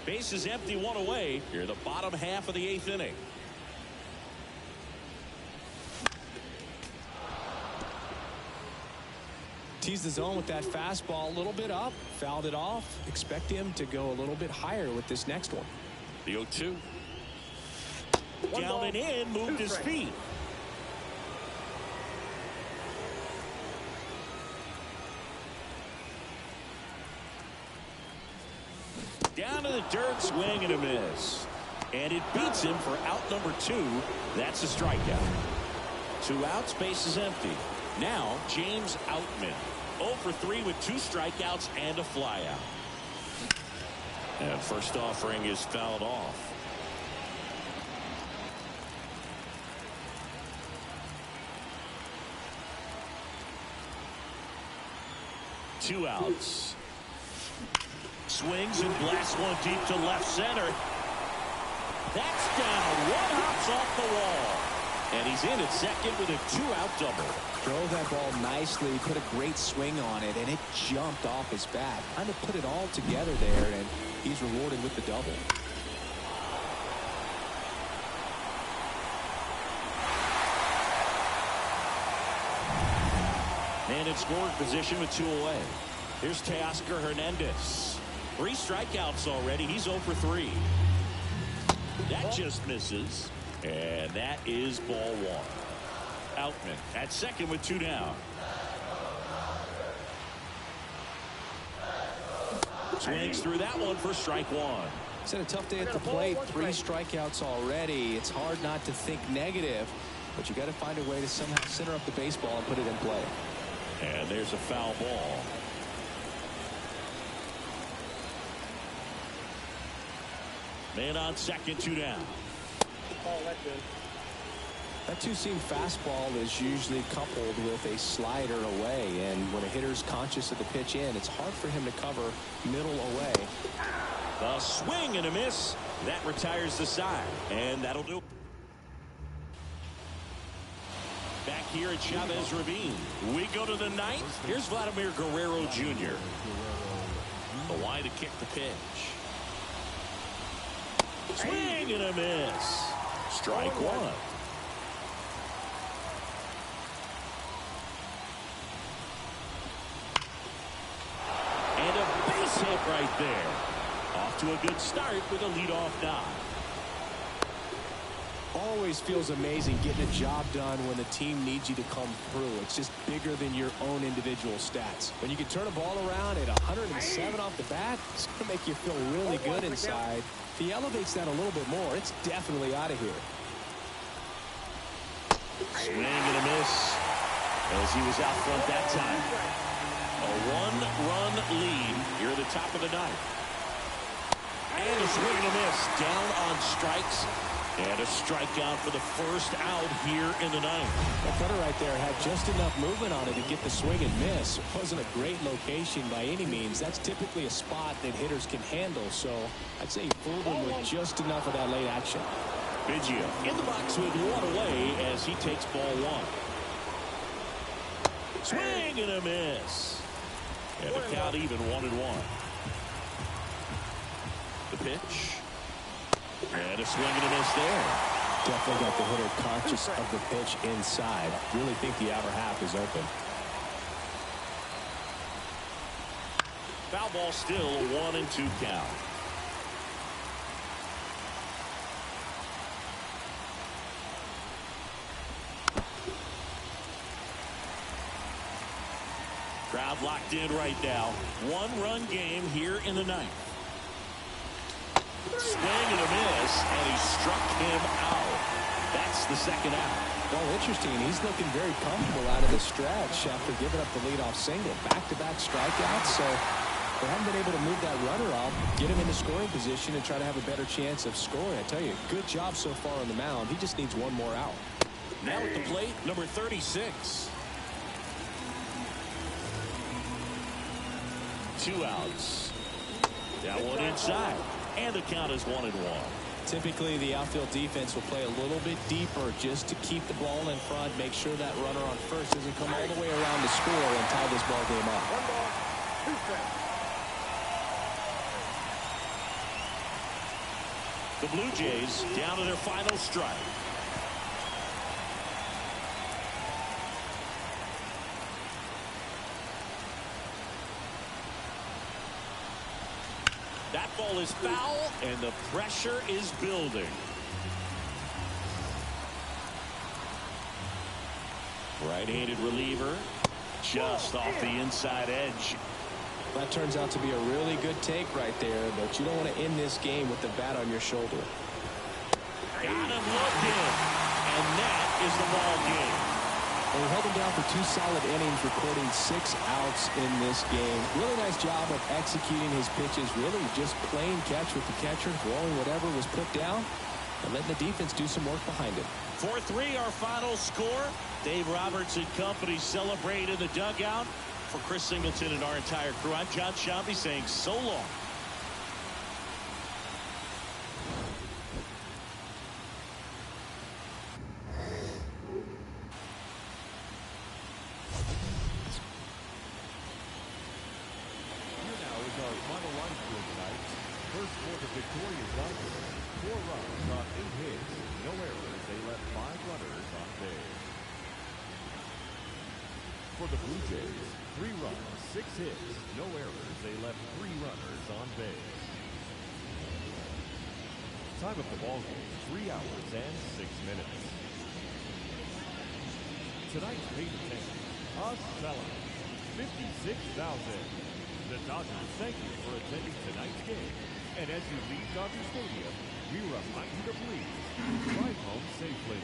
Base is empty, one away. Here, the bottom half of the eighth inning. Teased the zone with that fastball, a little bit up, fouled it off. Expect him to go a little bit higher with this next one. The 0-2. Down and in, moved his feet. Down to the dirt, swing and a miss. And it beats him for out number 2. That's a strikeout. 2 outs, base is empty. Now, James Outman. 0 for 3 with 2 strikeouts and a flyout. And first offering is fouled off. Two outs. Swings and blasts one deep to left center. That's down. One hops off the wall. And he's in at second with a 2-out double. Drove that ball nicely, put a great swing on it, and it jumped off his bat. Kind of put it all together there, and he's rewarded with the double. And in scoring position with 2 away. Here's Teoscar Hernandez. 3 strikeouts already. He's 0 for 3. That just misses. And that is ball 1. Outman at second with 2 down. Swings through that one for strike 1. It's had a tough day at the plate. 3 strikeouts already. It's hard not to think negative, but you got to find a way to somehow center up the baseball and put it in play. And there's a foul ball. Man on second, 2 down. That 2-seam fastball is usually coupled with a slider away, and when a hitter's conscious of the pitch in, it's hard for him to cover middle away. A swing and a miss. That retires the side, and that'll do it. Back here at Chavez Ravine, we go to the 9th. Here's Vladimir Guerrero Jr. The wide to kick the pitch. Swing and a miss. Strike 1. And a base hit right there. Off to a good start with a leadoff knock. Always feels amazing getting a job done when the team needs you to come through. It's just bigger than your own individual stats. When you can turn a ball around at 107 off the bat, it's going to make you feel really good inside. If he elevates that a little bit more, it's definitely out of here. Swing and a miss as he was out front that time. A 1-run lead here at the top of the 9th. And a swing and a miss down on strikes. And a strikeout for the first out here in the 9th. That cutter right there had just enough movement on it to get the swing and miss. It wasn't a great location by any means. That's typically a spot that hitters can handle. So I'd say he fooled him with just enough of that late action. Biggio in the box with 1 away as he takes ball 1. Swing and a miss. And the count even 1-1. The pitch. And a swing and a miss there. Definitely got the hitter conscious of the pitch inside. Really think the outer half is open. Foul ball still a 1-2 count. Crowd locked in right now. 1-run game here in the 9th. Swing and a miss, and he struck him out. That's the second out. Well, interesting. He's looking very comfortable out of the stretch after giving up the leadoff single. Back-to-back strikeouts, so they haven't been able to move that runner off, get him into scoring position, and try to have a better chance of scoring. I tell you, good job so far on the mound. He just needs 1 more out. Now at the plate, number 36. 2 outs. That one inside. And the count is 1-1. Typically, the outfield defense will play a little bit deeper just to keep the ball in front, make sure that runner on first doesn't come all the way around to score and tie this ball game up. 1 ball, 2 strikes. The Blue Jays down to their final strike. That ball is foul, and the pressure is building. Right-handed reliever, just off the inside edge. That turns out to be a really good take right there, but you don't want to end this game with the bat on your shoulder. Got him looking, and that is the ball game. And we held him down for 2 solid innings, recording 6 outs in this game. Really nice job of executing his pitches, really just playing catch with the catcher, throwing whatever was put down, and letting the defense do some work behind it. 4-3 our final score. Dave Roberts and company celebrate in the dugout. For Chris Singleton and our entire crew, I'm John Shambi saying so long. base. For the Blue Jays, 3 runs, 6 hits, no errors. They left 3 runners on base. Time of the ball game, 3 hours and 6 minutes. Tonight's paid attention, a sellout, 56,000. The Dodgers thank you for attending tonight's game. And as you leave Dodger Stadium, we remind you to please drive home safely.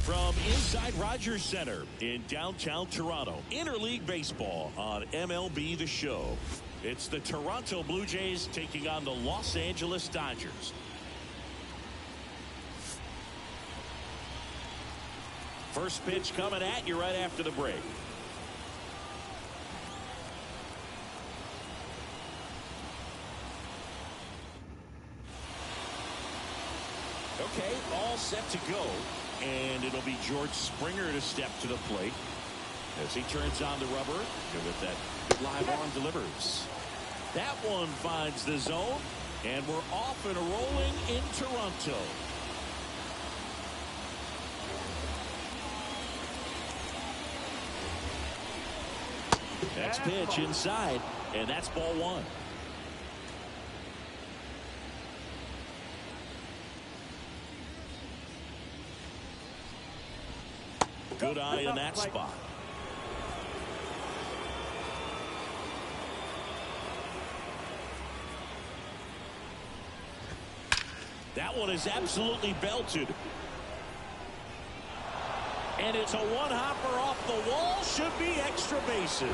From inside Rogers Center in downtown Toronto, interleague baseball on MLB The Show. It's the Toronto Blue Jays taking on the Los Angeles Dodgers. First pitch coming at you right after the break. Okay, all set to go. And it'll be George Springer to step to the plate as he turns on the rubber. And with that good live arm delivers. That one finds the zone. And we're off and rolling in Toronto. Next pitch inside. And that's ball 1. Good eye in that spot. That one is absolutely belted. And it's a one-hopper off the wall. Should be extra bases.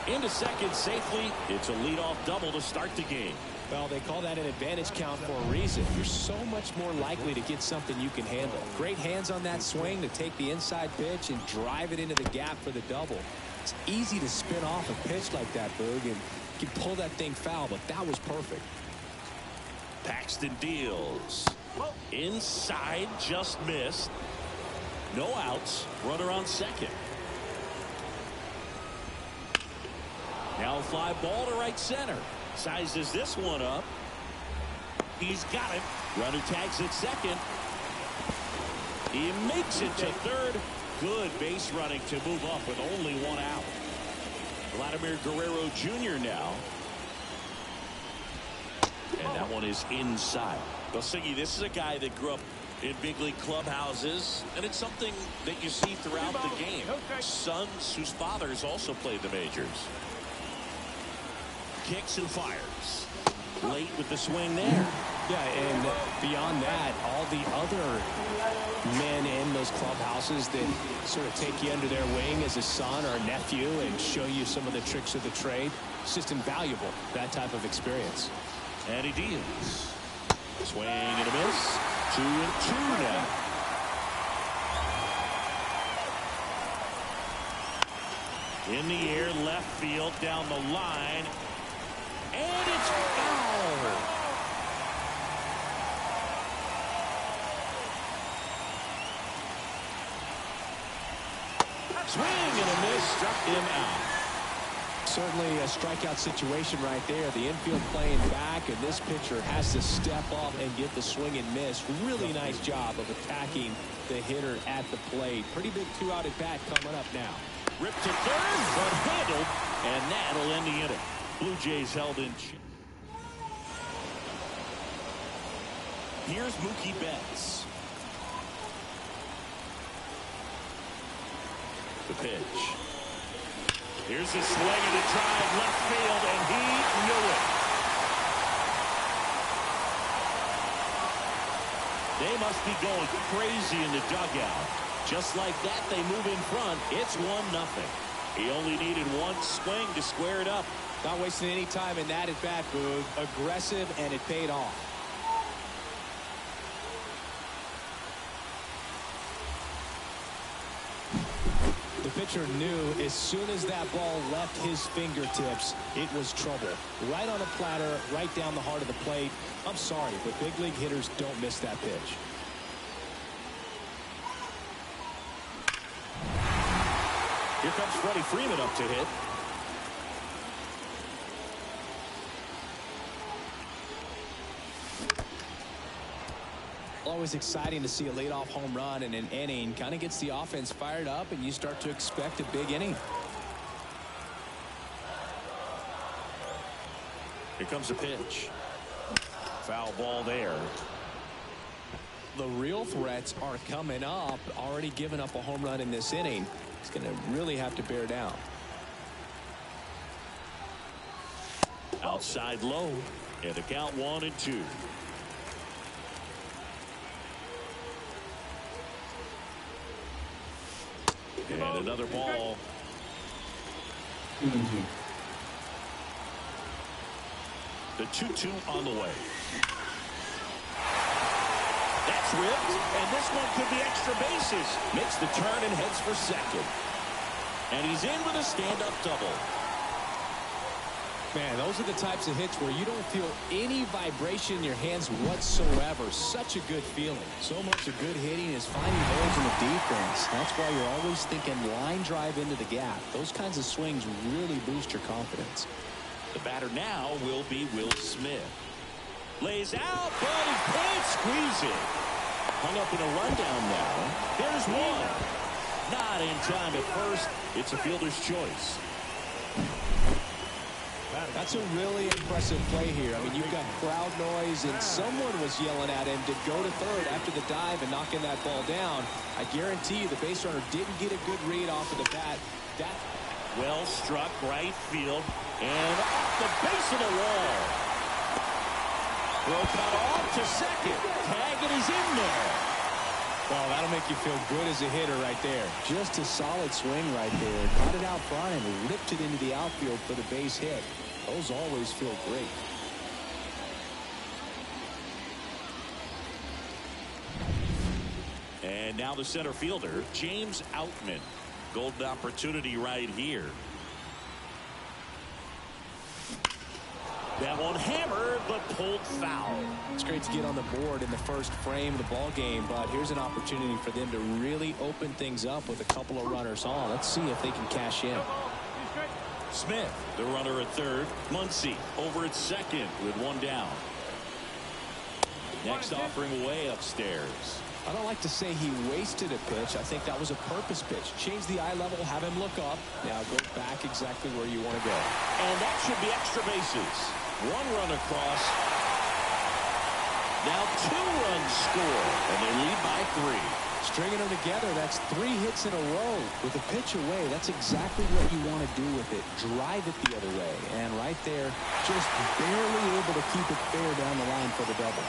Into second safely. It's a leadoff double to start the game. Well, they call that an advantage count for a reason. You're so much more likely to get something you can handle. Great hands on that swing to take the inside pitch and drive it into the gap for the double. It's easy to spin off a pitch like that, Boog, and you can pull that thing foul, but that was perfect. Packs Paxton deals. Inside, just missed. No outs. Runner on second. Now a fly ball to right center. Sizes this one up. He's got it. Runner tags at second. He makes it to third. Good base running to move up with only one out. Vladimir Guerrero Jr. now. And that one is inside. Well, Siggy, this is a guy that grew up in big league clubhouses, and it's something that you see throughout the game. Sons whose fathers also played the majors. Kicks and fires. Late with the swing there. Yeah, and beyond that, all the other men in those clubhouses that sort of take you under their wing as a son or a nephew and show you some of the tricks of the trade. It's just invaluable, that type of experience. And he deals. Swing and a miss. 2-2 now. In the air, left field, down the line. And it's foul. Swing and a miss. Struck him out. Certainly a strikeout situation right there. The infield playing back, and this pitcher has to step up and get the swing and miss. Really nice job of attacking the hitter at the plate. Pretty big two-out at bat coming up now. Ripped to third, but handled, and that'll end the inning. Blue Jays held in check. Here's Mookie Betts. The pitch. Here's a swing and a drive left field, and he knew it. They must be going crazy in the dugout. Just like that, they move in front. It's 1-0. He only needed one swing to square it up. Not wasting any time in that at bat, Boog. Aggressive, and it paid off. The pitcher knew as soon as that ball left his fingertips, it was trouble. Right on a platter, right down the heart of the plate. I'm sorry, but big league hitters don't miss that pitch. Here comes Freddie Freeman up to hit. Always exciting to see a leadoff home run in an inning. Kind of gets the offense fired up, and you start to expect a big inning. Here comes a pitch. Foul ball there. The real threats are coming up. Already given up a home run in this inning. He's going to really have to bear down. Outside low. And the count 1-2. And another ball. The 2-2 on the way. That's ripped, and this one could be extra bases. Makes the turn and heads for second. And he's in with a stand-up double. Man, those are the types of hits where you don't feel any vibration in your hands whatsoever. Such a good feeling. So much of good hitting is finding holes in the defense. That's why you're always thinking line drive into the gap. Those kinds of swings really boost your confidence. The batter now will be Will Smith. Lays out, but he can't squeeze it. Hung up in a rundown now. There's one. Not in time at first. It's a fielder's choice. That's a really impressive play here. I mean, you've got crowd noise, and someone was yelling at him to go to third after the dive and knocking that ball down. I guarantee you the base runner didn't get a good read off of the bat. That well struck right field and off the base of the wall. Throw cut off to second. Tag, and he's in there. Well, that'll make you feel good as a hitter right there. Just a solid swing right there. Caught it out front and ripped it into the outfield for the base hit. Those always feel great. And now the center fielder, James Outman. Golden opportunity right here. That one hammered, but pulled foul. It's great to get on the board in the first frame of the ball game, but here's an opportunity for them to really open things up with a couple of runners on. Let's see if they can cash in. Smith, the runner at third. Muncy over at second with one down. Next offering way upstairs. I don't like to say he wasted a pitch. I think that was a purpose pitch. Change the eye level, have him look up. Now go back exactly where you want to go. And that should be extra bases. One run across. Now 2 runs score, and they lead by 3. Stringing them together, that's 3 hits in a row. With a pitch away, that's exactly what you want to do with it. Drive it the other way. And right there, just barely able to keep it fair down the line for the double.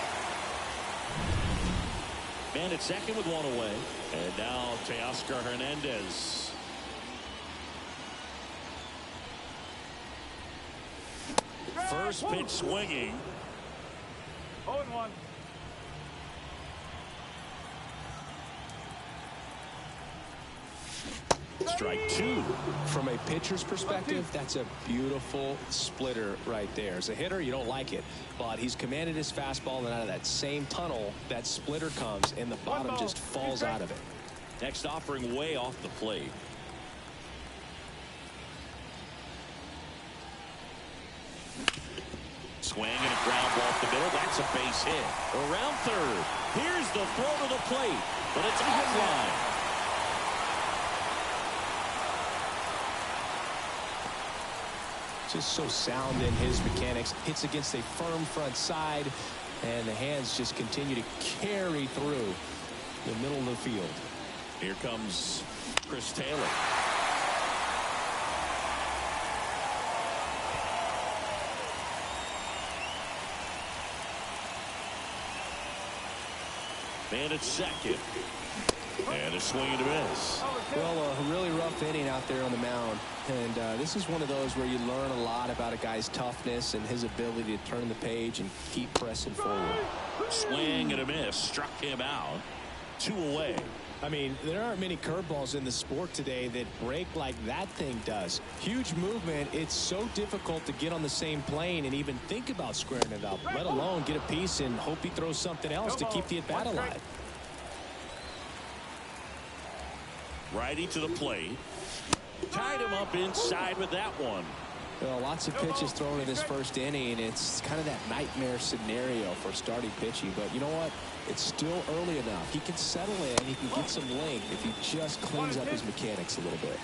Man at second with one away. And now Teoscar Hernandez. First pitch swinging. 0-1. Strike 2. From a pitcher's perspective, that's a beautiful splitter right there. As a hitter, you don't like it, but he's commanded his fastball, and out of that same tunnel, that splitter comes, and the bottom just falls out of it. Next offering way off the plate. Swing and a ground ball off the middle. That's a base hit. Around third. Here's the throw to the plate, but it's offline. Just so sound in his mechanics. Hits against a firm front side, and the hands just continue to carry through the middle of the field. Here comes Chris Taylor. Man at second. And a swing and a miss. Well, a really rough inning out there on the mound. And this is one of those where you learn a lot about a guy's toughness and his ability to turn the page and keep pressing forward. Swing and a miss. Struck him out. 2 away. I mean, there aren't many curveballs in the sport today that break like that thing does. Huge movement. It's so difficult to get on the same plane and even think about squaring it up, let alone get a piece and hope he throws something else to keep the at-bat alive. Righty to the plate. Tied him up inside with that one. Well, lots of pitches thrown in this first inning. It's kind of that nightmare scenario for starting pitching. But you know what? It's still early enough. He can settle in. He can get some length if he just cleans up his mechanics a little bit.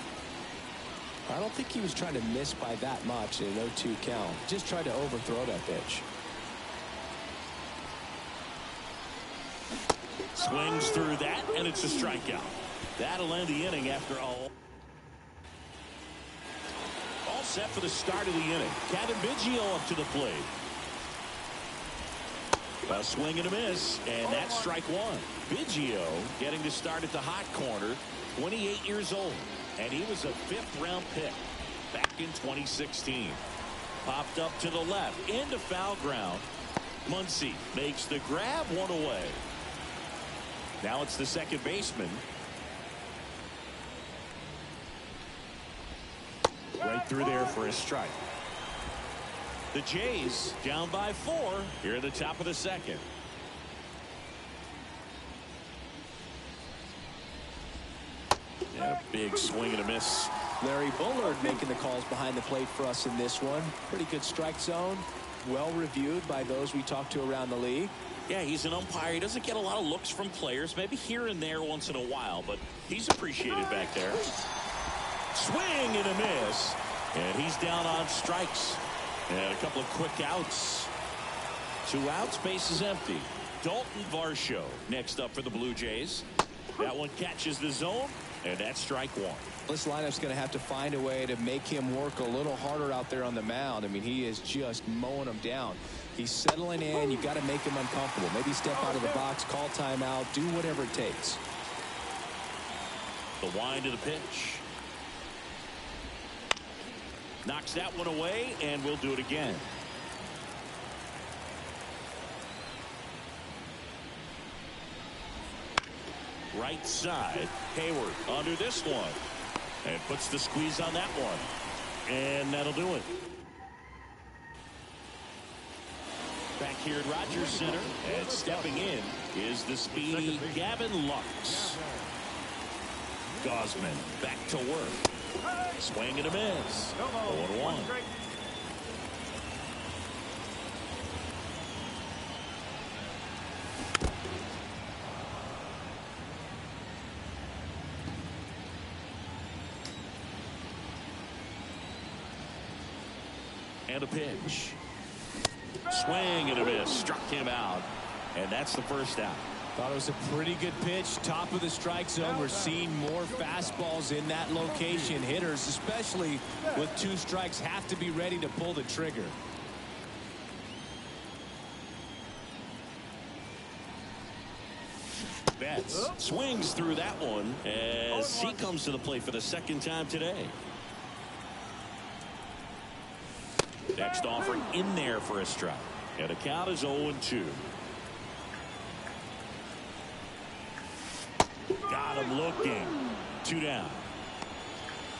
I don't think he was trying to miss by that much in an 0-2 count. Just tried to overthrow that pitch. Swings through that, and it's a strikeout. That'll end the inning after all. All set for the start of the inning. Kevin Biggio up to the plate. A swing and a miss, and that's strike 1. Biggio getting to start at the hot corner, 28 years old, and he was a 5th-round pick back in 2016. Popped up to the left, into foul ground. Muncy makes the grab, 1 away. Now it's the second baseman. Right through there for a strike. The Jays down by 4 here at the top of the second. And a big swing and a miss. Larry Bullard making the calls behind the plate for us in this one. Pretty good strike zone. Well reviewed by those we talked to around the league. Yeah, he's an umpire. He doesn't get a lot of looks from players, maybe here and there once in a while, but he's appreciated back there. Swing and a miss. And he's down on strikes. And a couple of quick outs. 2 outs, base is empty. Dalton Varsho next up for the Blue Jays. That one catches the zone, and that's strike 1. This lineup's going to have to find a way to make him work a little harder out there on the mound. I mean, he is just mowing them down. He's settling in. You got to make him uncomfortable. Maybe step out of the box, call timeout, do whatever it takes. The wind of the pitch. Knocks that one away, and we'll do it again. Right side, Hayward under this one. And puts the squeeze on that one. And that'll do it. here at Rogers Center. And stepping in is the speedy Gavin Lux. Gosman back to work. Swing and a miss. 0-1. And a pitch. Swing and a miss. Struck him out. And that's the first out. Thought it was a pretty good pitch. Top of the strike zone. We're seeing more fastballs in that location. Hitters, especially with 2 strikes, have to be ready to pull the trigger. Betts swings through that one as he comes to the plate for the second time today. Next offering in there for a strike. And the count is 0-2. Got him looking. 2 down.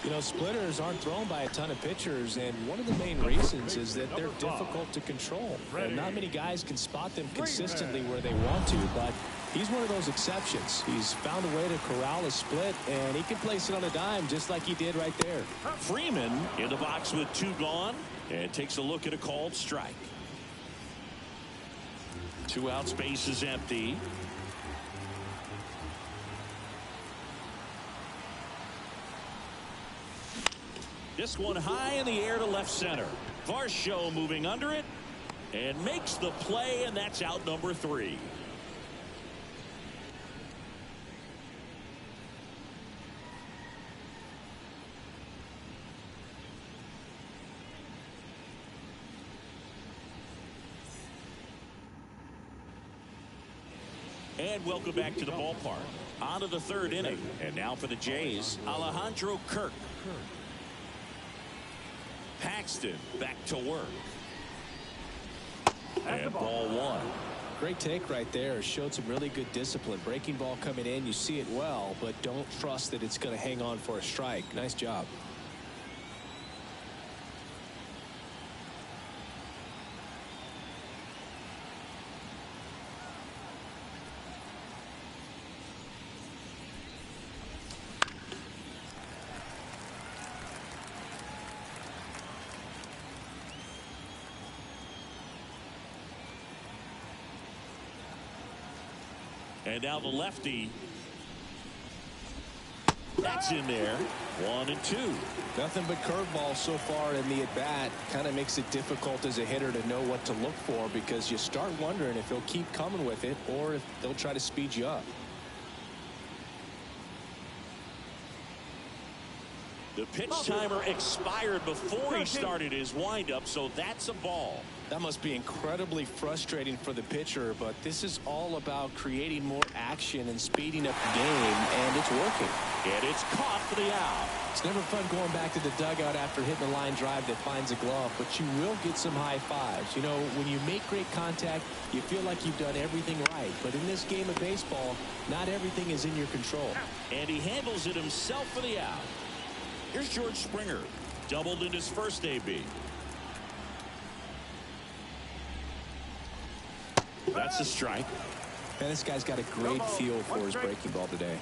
You know, splitters aren't thrown by a ton of pitchers, and one of the main reasons is that they're difficult to control. And not many guys can spot them consistently where they want to, but he's one of those exceptions. He's found a way to corral a split, and he can place it on a dime just like he did right there. Freeman in the box with 2 gone and takes a look at a called strike. 2 out, space is empty. This one high in the air to left center. Varsho moving under it and makes the play, and that's out number 3. And welcome back to the ballpark. On to the 3rd inning. And now for the Jays, Alejandro Kirk. Paxton back to work. And ball 1. Great take right there. Showed some really good discipline. Breaking ball coming in, you see it well, but don't trust that it's going to hang on for a strike. Nice job. And now the lefty. That's in there. 1-2. Nothing but curveball so far in the at-bat. Kind of makes it difficult as a hitter to know what to look for, because you start wondering if he'll keep coming with it or if they'll try to speed you up. The pitch timer expired before he started his windup, so that's a ball. That must be incredibly frustrating for the pitcher, but this is all about creating more action and speeding up the game, and it's working. And it's caught for the out. It's never fun going back to the dugout after hitting a line drive that finds a glove, but you will get some high fives. You know, when you make great contact, you feel like you've done everything right. But in this game of baseball, not everything is in your control. And he handles it himself for the out. Here's George Springer. Doubled in his first AB. That's a strike. Man, this guy's got a great feel for his breaking ball today.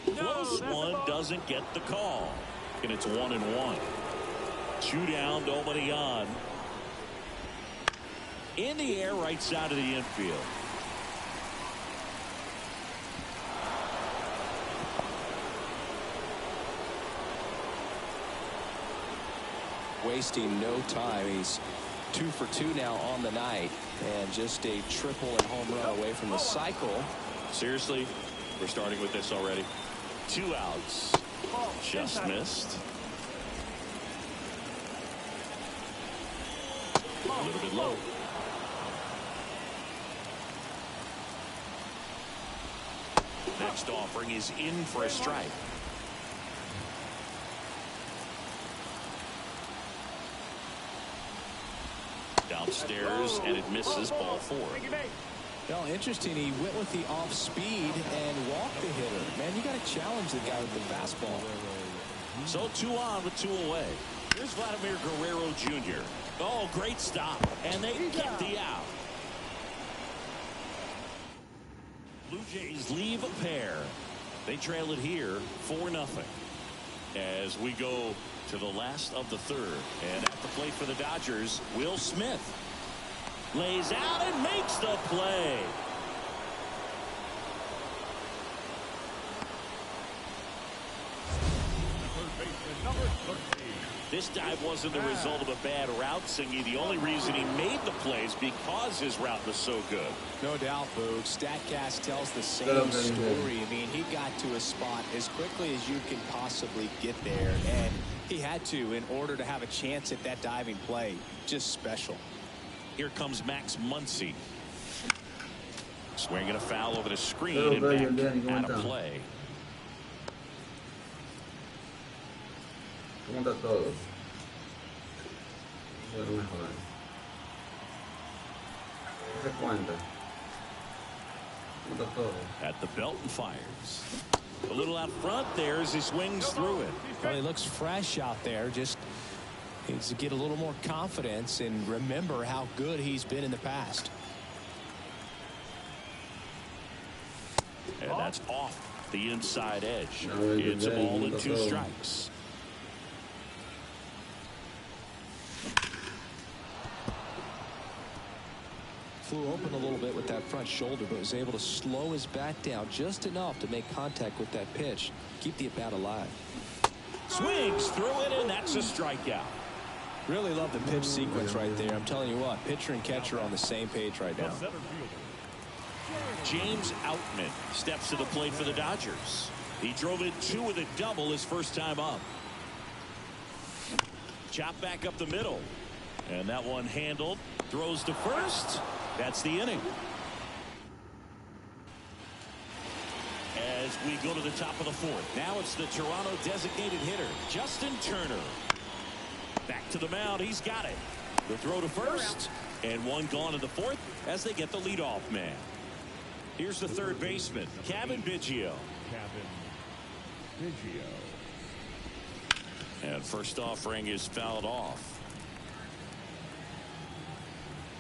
Close one, doesn't get the call. And it's 1-1. 2 down, nobody on. In the air, right side of the infield. Wasting no time. He's 2 for 2 now on the night, and just a triple and home run away from the cycle. Seriously, we're starting with this already. 2 outs. Just missed. A little bit low. Next offering is in for a strike. Downstairs, and it misses. Ball 4. Well, interesting. He went with the off speed and walked the hitter. Man, you got to challenge the guy with the fastball. So 2 on with 2 away. Here's Vladimir Guerrero Jr. Oh, great stop. And they get the out. Blue Jays leave a pair. They trail it here 4-0. As we go to the last of the third. And at the plate for the Dodgers, Will Smith lays out and makes the play. Number 13. This dive wasn't the result of a bad route, Singy. The only reason he made the plays because his route was so good. No doubt, Boog. StatCast tells the same story. I mean, he got to a spot as quickly as you can possibly get there, and he had to in order to have a chance at that diving play. Just special. Here comes Max Muncy. Swinging a foul over the screen and back out of play. ¿Cómo está todo? Bueno, mejor. ¿Qué se cuenta? ¿Cómo está todo? At the belt and fires. A little out front there as he swings through it. Well, he looks fresh out there. Just needs to get a little more confidence and remember how good he's been in the past. And that's off the inside edge. It's a ball and 2 strikes. Flew open a little bit with that front shoulder, but was able to slow his bat down just enough to make contact with that pitch. Keep the at-bat alive. Swings through it, and that's a strikeout. Really love the pitch sequence right there. I'm telling you what, pitcher and catcher are on the same page right now. James Outman steps to the plate for the Dodgers. He drove in 2 with a double his first time up. Chop back up the middle. And that one handled. Throws to first. That's the inning. As we go to the top of the 4th. Now it's the Toronto designated hitter, Justin Turner. Back to the mound. He's got it. The throw to first. And one gone in the 4th as they get the leadoff man. Here's the third baseman, Kevin Biggio. And first offering is fouled off.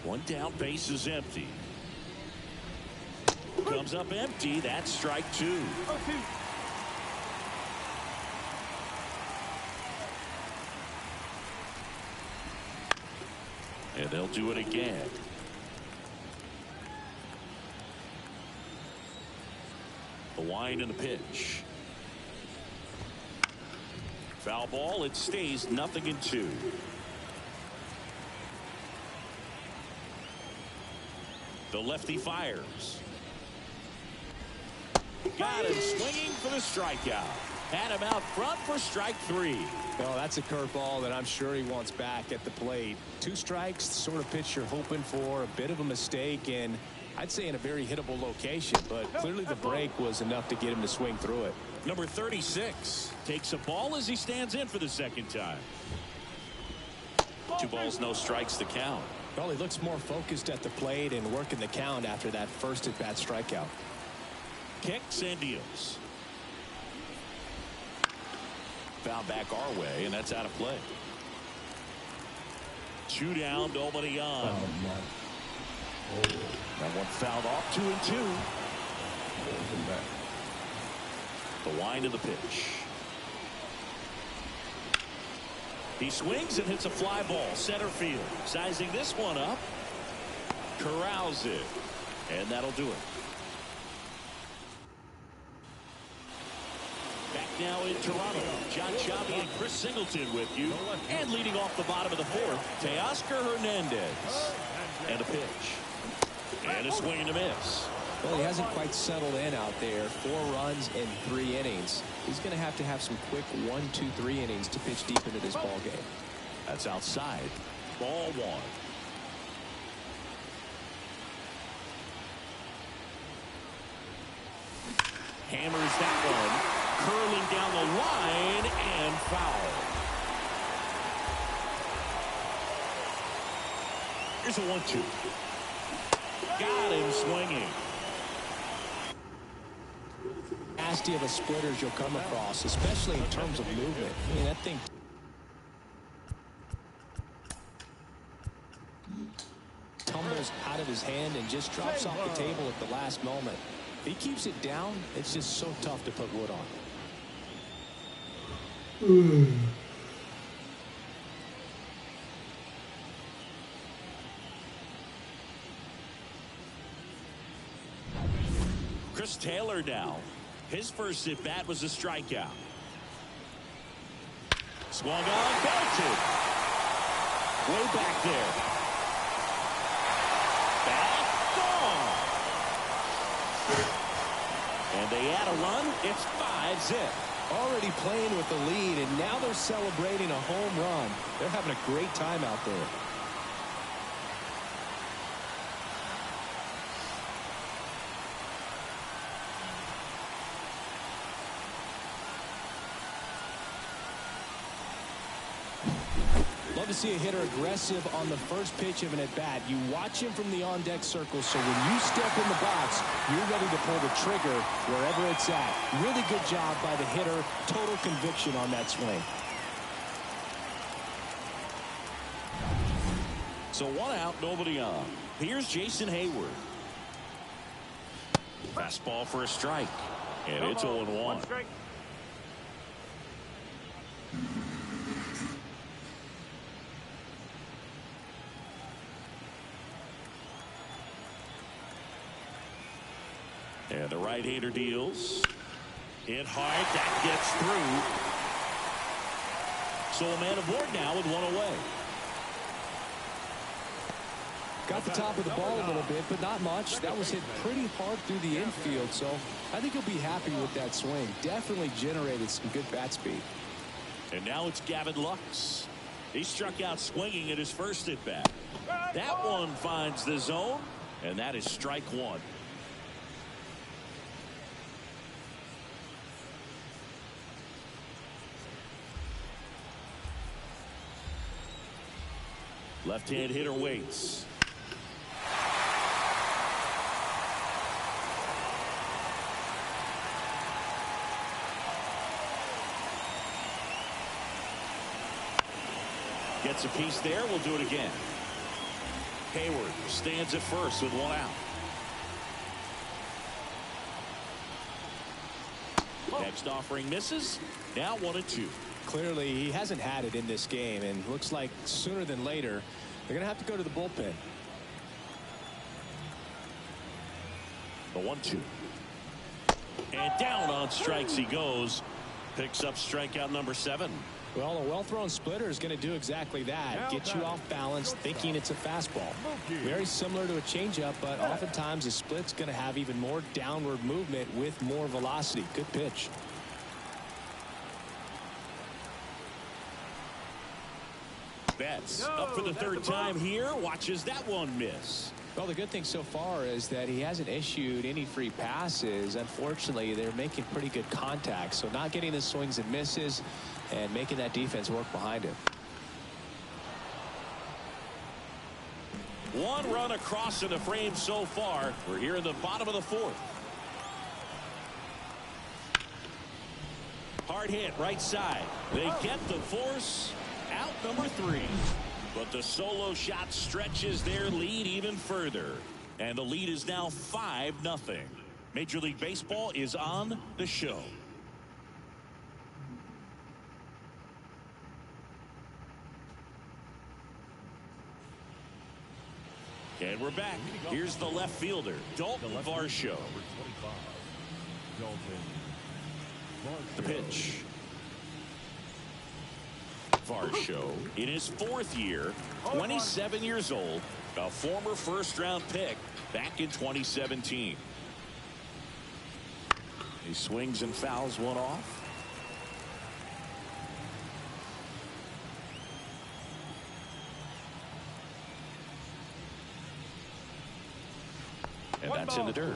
One down, base is empty. Comes up empty. That's strike 2. And they'll do it again. The wind and the pitch. Foul ball. It stays 0-2. The lefty fires. Got him swinging for the strikeout. Had him out front for strike 3. Well, that's a curveball that I'm sure he wants back at the plate. 2 strikes, sort of pitch you're hoping for. A bit of a mistake, and I'd say in a very hittable location, but clearly the break was enough to get him to swing through it. Number 36 takes a ball as he stands in for the second time. 2 balls, no strikes to count. Well, he looks more focused at the plate and working the count after that first at-bat strikeout. Kicks and deals. Foul back our way, and that's out of play. 2 down, nobody on. That one fouled off. 2-2. The wind of the pitch. He swings and hits a fly ball center field. Sizing this one up. Corrals it. And that'll do it. Back now in Toronto. John Chavi and Chris Singleton with you. And leading off the bottom of the 4th, Teoscar Hernandez. And a pitch. And a swing and a miss. Well, he hasn't quite settled in out there. 4 runs in 3 innings. He's going to have some quick 1, 2, 3 innings to pitch deep into this ball game. That's outside. Ball 1. Hammers that one. Curling down the line and foul. Here's a 1-2. Got him swinging. Nasty of a splitters you'll come across, especially in terms of movement. I mean, that thing tumbles out of his hand and just drops off the table at the last moment. If he keeps it down, it's just so tough to put wood on. Chris Taylor now. His first at bat was a strikeout. Swung on, belted. Way back there. Back, gone. And they add a run. It's 5-zip. Already playing with the lead, and now they're celebrating a home run. They're having a great time out there. Love to see a hitter aggressive on the first pitch of an at-bat. You watch him from the on-deck circle, so when you step in the box, you're ready to pull the trigger wherever it's at. Really good job by the hitter. Total conviction on that swing. So 1 out, nobody on. Here's Jason Hayward. Fastball for a strike. And it's 0-1. And the right-hander deals. Hit hard. That gets through. So a man aboard now with 1 away. Got the top of the ball a little bit, but not much. That was hit pretty hard through the infield, so I think he'll be happy with that swing. Definitely generated some good bat speed. And now it's Gavin Lux. He struck out swinging at his first at-bat. That one finds the zone, and that is strike 1. Left-hand hitter waits. Gets a piece there. We'll do it again. Hayward stands at first with 1 out. Next offering misses. Now 1-2. Clearly, he hasn't had it in this game, and looks like sooner than later, they're going to have to go to the bullpen. The 1-2. And down on strikes he goes. Picks up strikeout number 7. Well, a well-thrown splitter is going to do exactly that. Get you off balance, thinking it's a fastball. Very similar to a changeup, but oftentimes a split's going to have even more downward movement with more velocity. Good pitch. Betts up for the 3rd time here. Watches that one miss. Well, the good thing so far is that he hasn't issued any free passes. Unfortunately, they're making pretty good contact, so not getting the swings and misses and making that defense work behind him. 1 run across in the frame so far. We're here in the bottom of the 4th. Hard hit right side. They get the force. Out number 3. But the solo shot stretches their lead even further. And the lead is now 5-0. Major League Baseball is on the show. And we're back. Here's the left fielder, Dalton Varsho. The pitch. Varsho in his 4th year, 27 years old, a former first-round pick back in 2017. He swings and fouls one off. And that's in the dirt.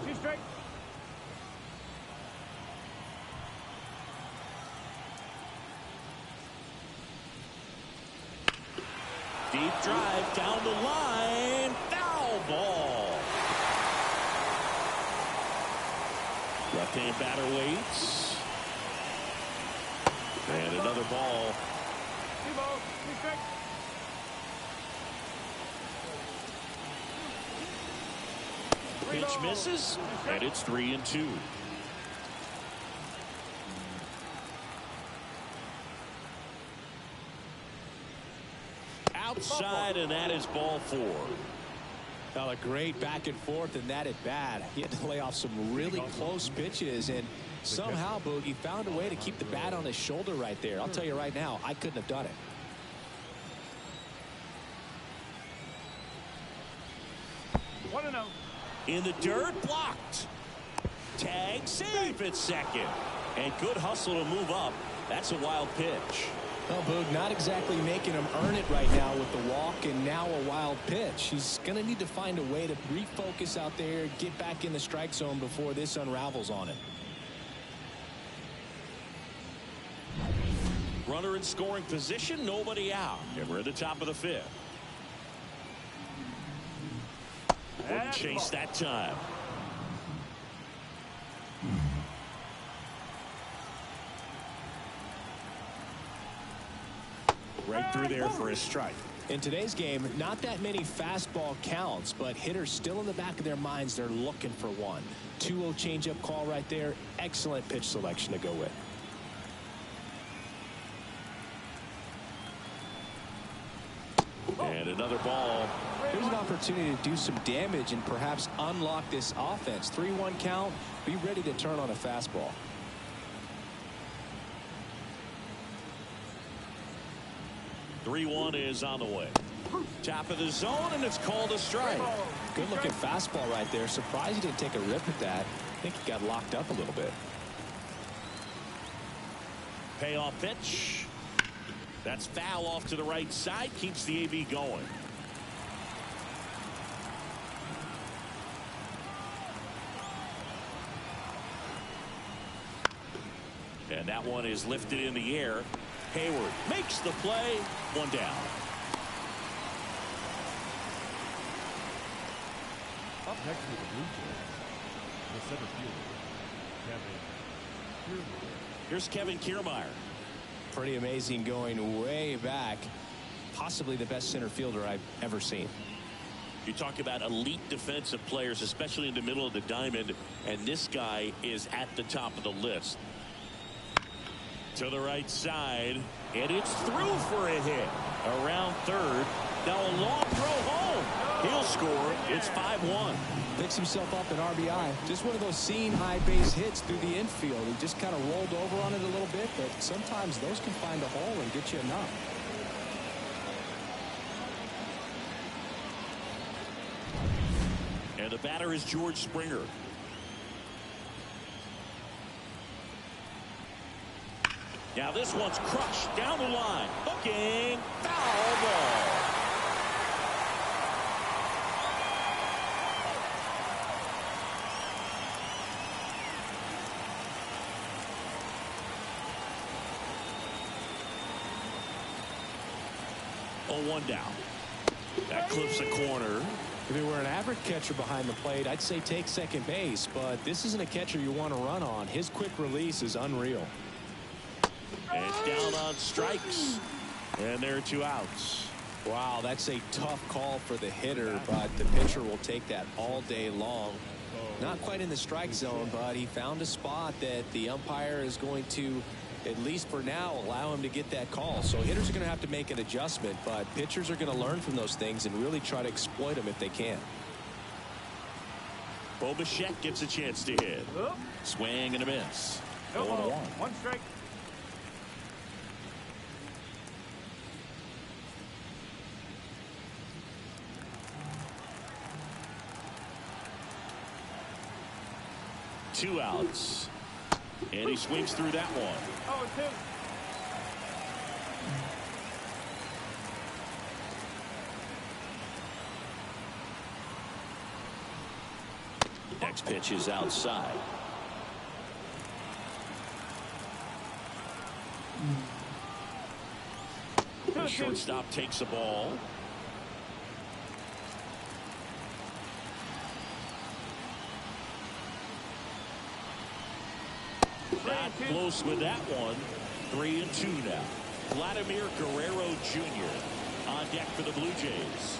Deep drive down the line. Foul ball. Left-hand batter waits. And another ball. Pitch misses, and it's 3-2. Outside, and that is ball 4. Well, a great back and forth in that at bat. He had to lay off some really close pitches, and somehow Boogie found a way to keep the bat on his shoulder right there. I'll tell you right now, I couldn't have done it. In the dirt, blocked. Tag, save at second. And good hustle to move up. That's a wild pitch. Well, Boog, not exactly making him earn it right now with the walk and now a wild pitch. He's going to need to find a way to refocus out there, get back in the strike zone before this unravels on him. Runner in scoring position, nobody out. And we're at the top of the 5th. Wouldn't chase that time. Right through there for a strike. In today's game, not that many fastball counts, but hitters still in the back of their minds, they're looking for one. 2-0 changeup call right there. Excellent pitch selection to go with. And another ball. Here's an opportunity to do some damage and perhaps unlock this offense. 3-1 count. Be ready to turn on a fastball. Three-1 is on the way. Top of the zone, and it's called a strike. Good looking fastball right there. Surprised he didn't take a rip at that. I think he got locked up a little bit. Payoff pitch. That's foul off to the right side. Keeps the AB going. And that one is lifted in the air. Hayward makes the play. One down. Up next with the Blue Jays, the center fielder, Kevin Kiermaier. Here's Kevin Kiermaier. Pretty amazing, going way back. Possibly the best center fielder I've ever seen. You talk about elite defensive players, especially in the middle of the diamond, and this guy is at the top of the list. To the right side, and it's through for a hit. Around third. Now a long throw home. He'll score. It's 5-1. Picks himself up an RBI. Just one of those seam high base hits through the infield. He just kind of rolled over on it a little bit, but sometimes those can find a hole and get you enough. And the batter is George Springer. Now this one's crushed down the line. Hooking. Foul ball. Oh, 1 down. That clips a corner. If it were an average catcher behind the plate, I'd say take second base, but this isn't a catcher you want to run on. His quick release is unreal. And it's down on strikes. And there are 2 outs. Wow, that's a tough call for the hitter, but the pitcher will take that all day long. Not quite in the strike zone, but he found a spot that the umpire is going to, at least for now, allow him to get that call. So hitters are going to have to make an adjustment, but pitchers are going to learn from those things and really try to exploit them if they can. Bo Bichette gets a chance to hit. Swing and a miss. 0-1. 1 strike. Two outs. And he swings through that one. Oh, 2. Next pitch is outside. The shortstop takes the ball. Not close with that one. 3-2 now. Vladimir Guerrero Jr. on deck for the Blue Jays.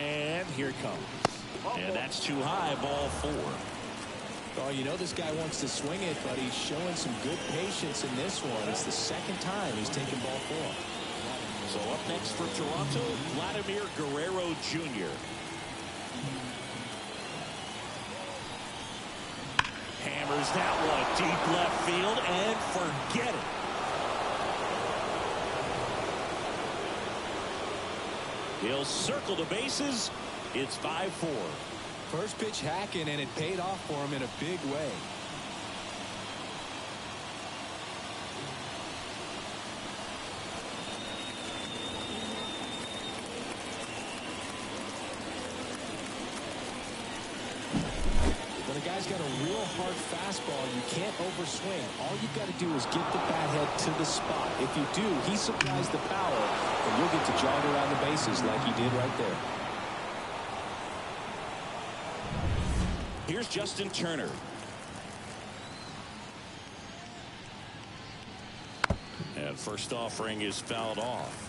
And here it comes. And that's too high, ball 4. Oh, you know this guy wants to swing it, but he's showing some good patience in this one. It's the second time he's taken ball 4. So up next for Toronto, Vladimir Guerrero Jr. Hammers that one deep left field and forget it. He'll circle the bases. It's 5-4. First pitch hacking, and it paid off for him in a big way. When a guy's got a real hard fastball, you can't overswing. All you've got to do is get the bat head to the spot. If you do, he supplies the power, and you'll get to jog around the bases like he did right there. Here's Justin Turner. And first offering is fouled off.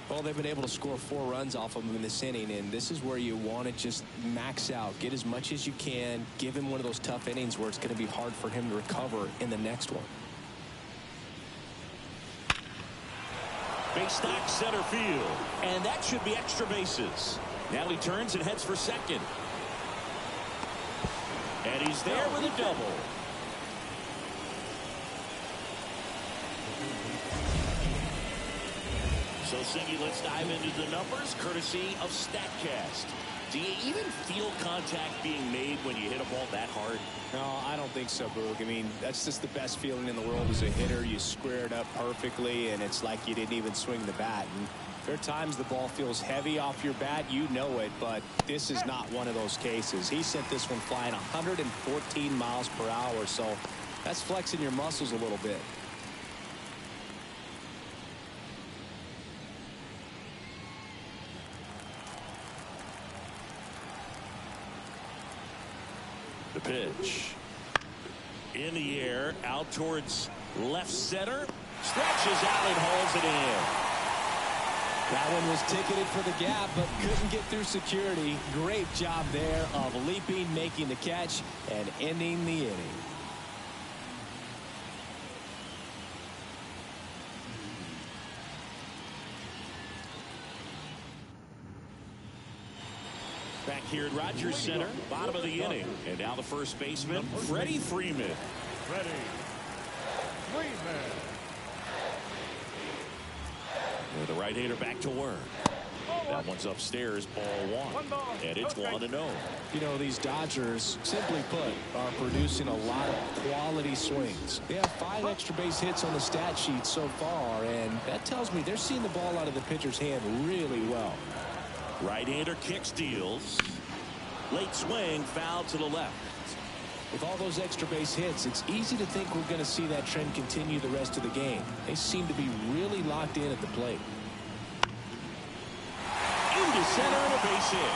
Well, they've been able to score 4 runs off of him in this inning, and this is where you want to just max out. Get as much as you can. Give him one of those tough innings where it's going to be hard for him to recover in the next one. Base knock center field. And that should be extra bases. Now he turns and heads for second. And he's there with a double. So, Singy, let's dive into the numbers, courtesy of StatCast. Do you even feel contact being made when you hit a ball that hard? No, I don't think so, Boog. I mean, that's just the best feeling in the world as a hitter. You square it up perfectly, and it's like you didn't even swing the bat. And there are times the ball feels heavy off your bat. You know it, but this is not one of those cases. He sent this one flying 114 miles per hour, so that's flexing your muscles a little bit. The pitch. In the air, out towards left center. Stretches out and hauls it in. That one was ticketed for the gap, but couldn't get through security. Great job there of leaping, making the catch, and ending the inning. Back here at Rogers Center, bottom of the inning. And now the first baseman, Freddie Freeman. Freddie Freeman. And the right-hander back to work. That one's upstairs, ball 1. And it's 1-0. You know, these Dodgers, simply put, are producing a lot of quality swings. They have 5 extra base hits on the stat sheet so far, and that tells me they're seeing the ball out of the pitcher's hand really well. Right-hander kicks, deals. Late swing, foul to the left. With all those extra base hits, it's easy to think we're going to see that trend continue the rest of the game. They seem to be really locked in at the plate. Into center and a base hit.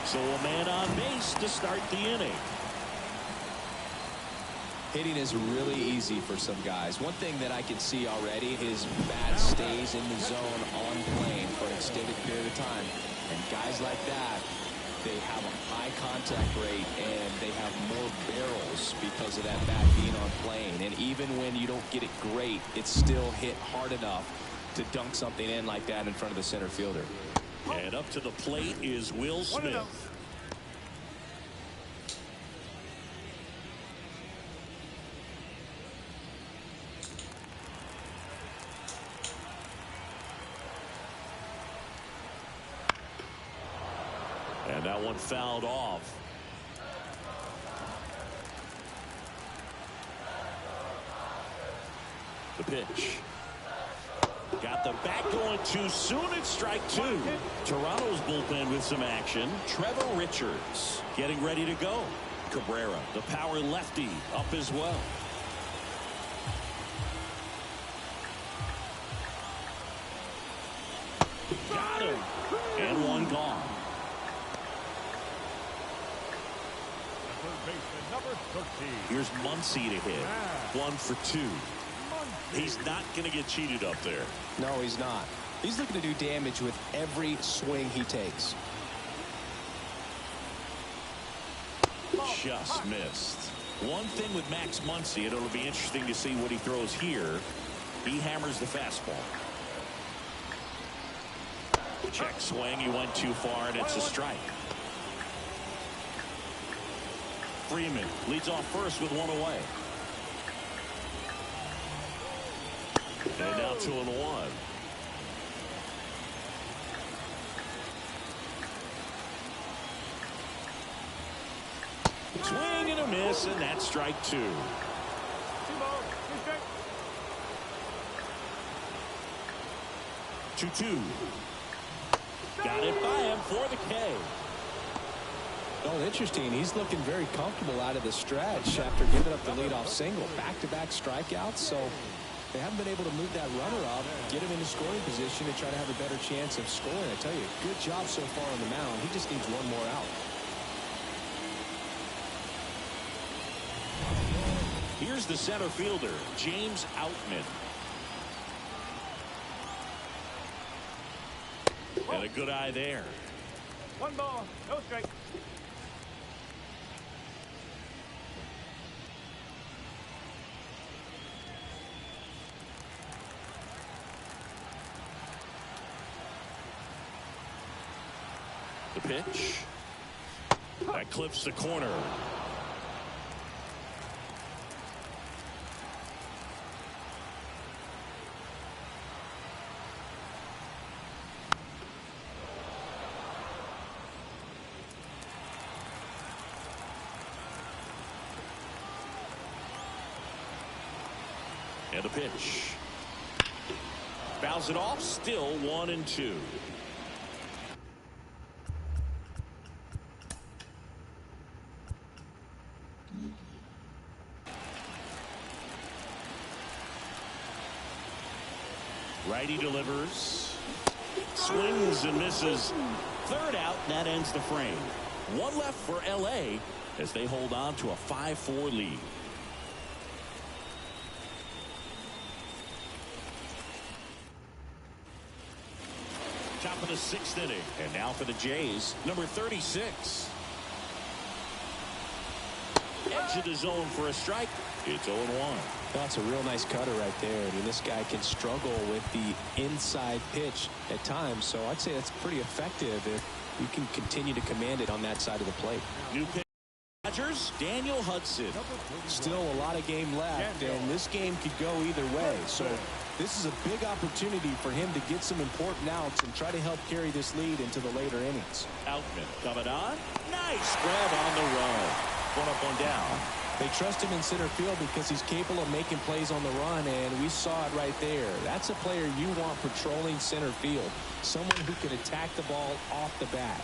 So a man on base to start the inning. Hitting is really easy for some guys. One thing that I can see already, his bat stays in the zone on plane for an extended period of time. And guys like that, they have a high contact rate and they have more barrels because of that bat being on plane. And even when you don't get it great, it's still hit hard enough to dunk something in like that in front of the center fielder. And up to the plate is Will Smith. And that one fouled off. The pitch. Got the bat going too soon. It's strike 2. Toronto's bullpen with some action. Trevor Richards getting ready to go. Cabrera, the power lefty, up as well. Got him. And one gone. Here's Muncy to hit. 1 for 2. He's not going to get cheated up there. No, he's not. He's looking to do damage with every swing he takes. Just missed. One thing with Max Muncy, it'll be interesting to see what he throws here. He hammers the fastball. Check swing. He went too far, and it's a strike. Freeman leads off first with one away. And now 2-1. Swing and a miss, and that's strike 2. 2 balls, 2 strikes. 2-2. Got it by him for the K. Oh, interesting. He's looking very comfortable out of the stretch after giving up the leadoff single. Back-to-back strikeouts, so they haven't been able to move that runner up, get him into scoring position, and try to have a better chance of scoring. I tell you, good job so far on the mound. He just needs one more out. Here's the center fielder, James Outman. And a good eye there. 1 ball, no strike. The pitch. That clips the corner. And the pitch. Fouls it off, still 1-2. Righty delivers. Swings and misses. Third out, that ends the frame. One left for LA as they hold on to a 5-4 lead. Top of the 6th inning. And now for the Jays, number 36. Edge of the zone for a strike. It's 0-1. That's a real nice cutter right there. I mean, this guy can struggle with the inside pitch at times, so I'd say that's pretty effective if you can continue to command it on that side of the plate. New pitch. Dodgers, Daniel Hudson. Still a lot of game left, and this game could go either way. So this is a big opportunity for him to get some important outs and try to help carry this lead into the later innings. Outman coming on. Nice grab on the run. One up, one down. They trust him in center field because he's capable of making plays on the run, and we saw it right there. That's a player you want patrolling center field. Someone who can attack the ball off the bat.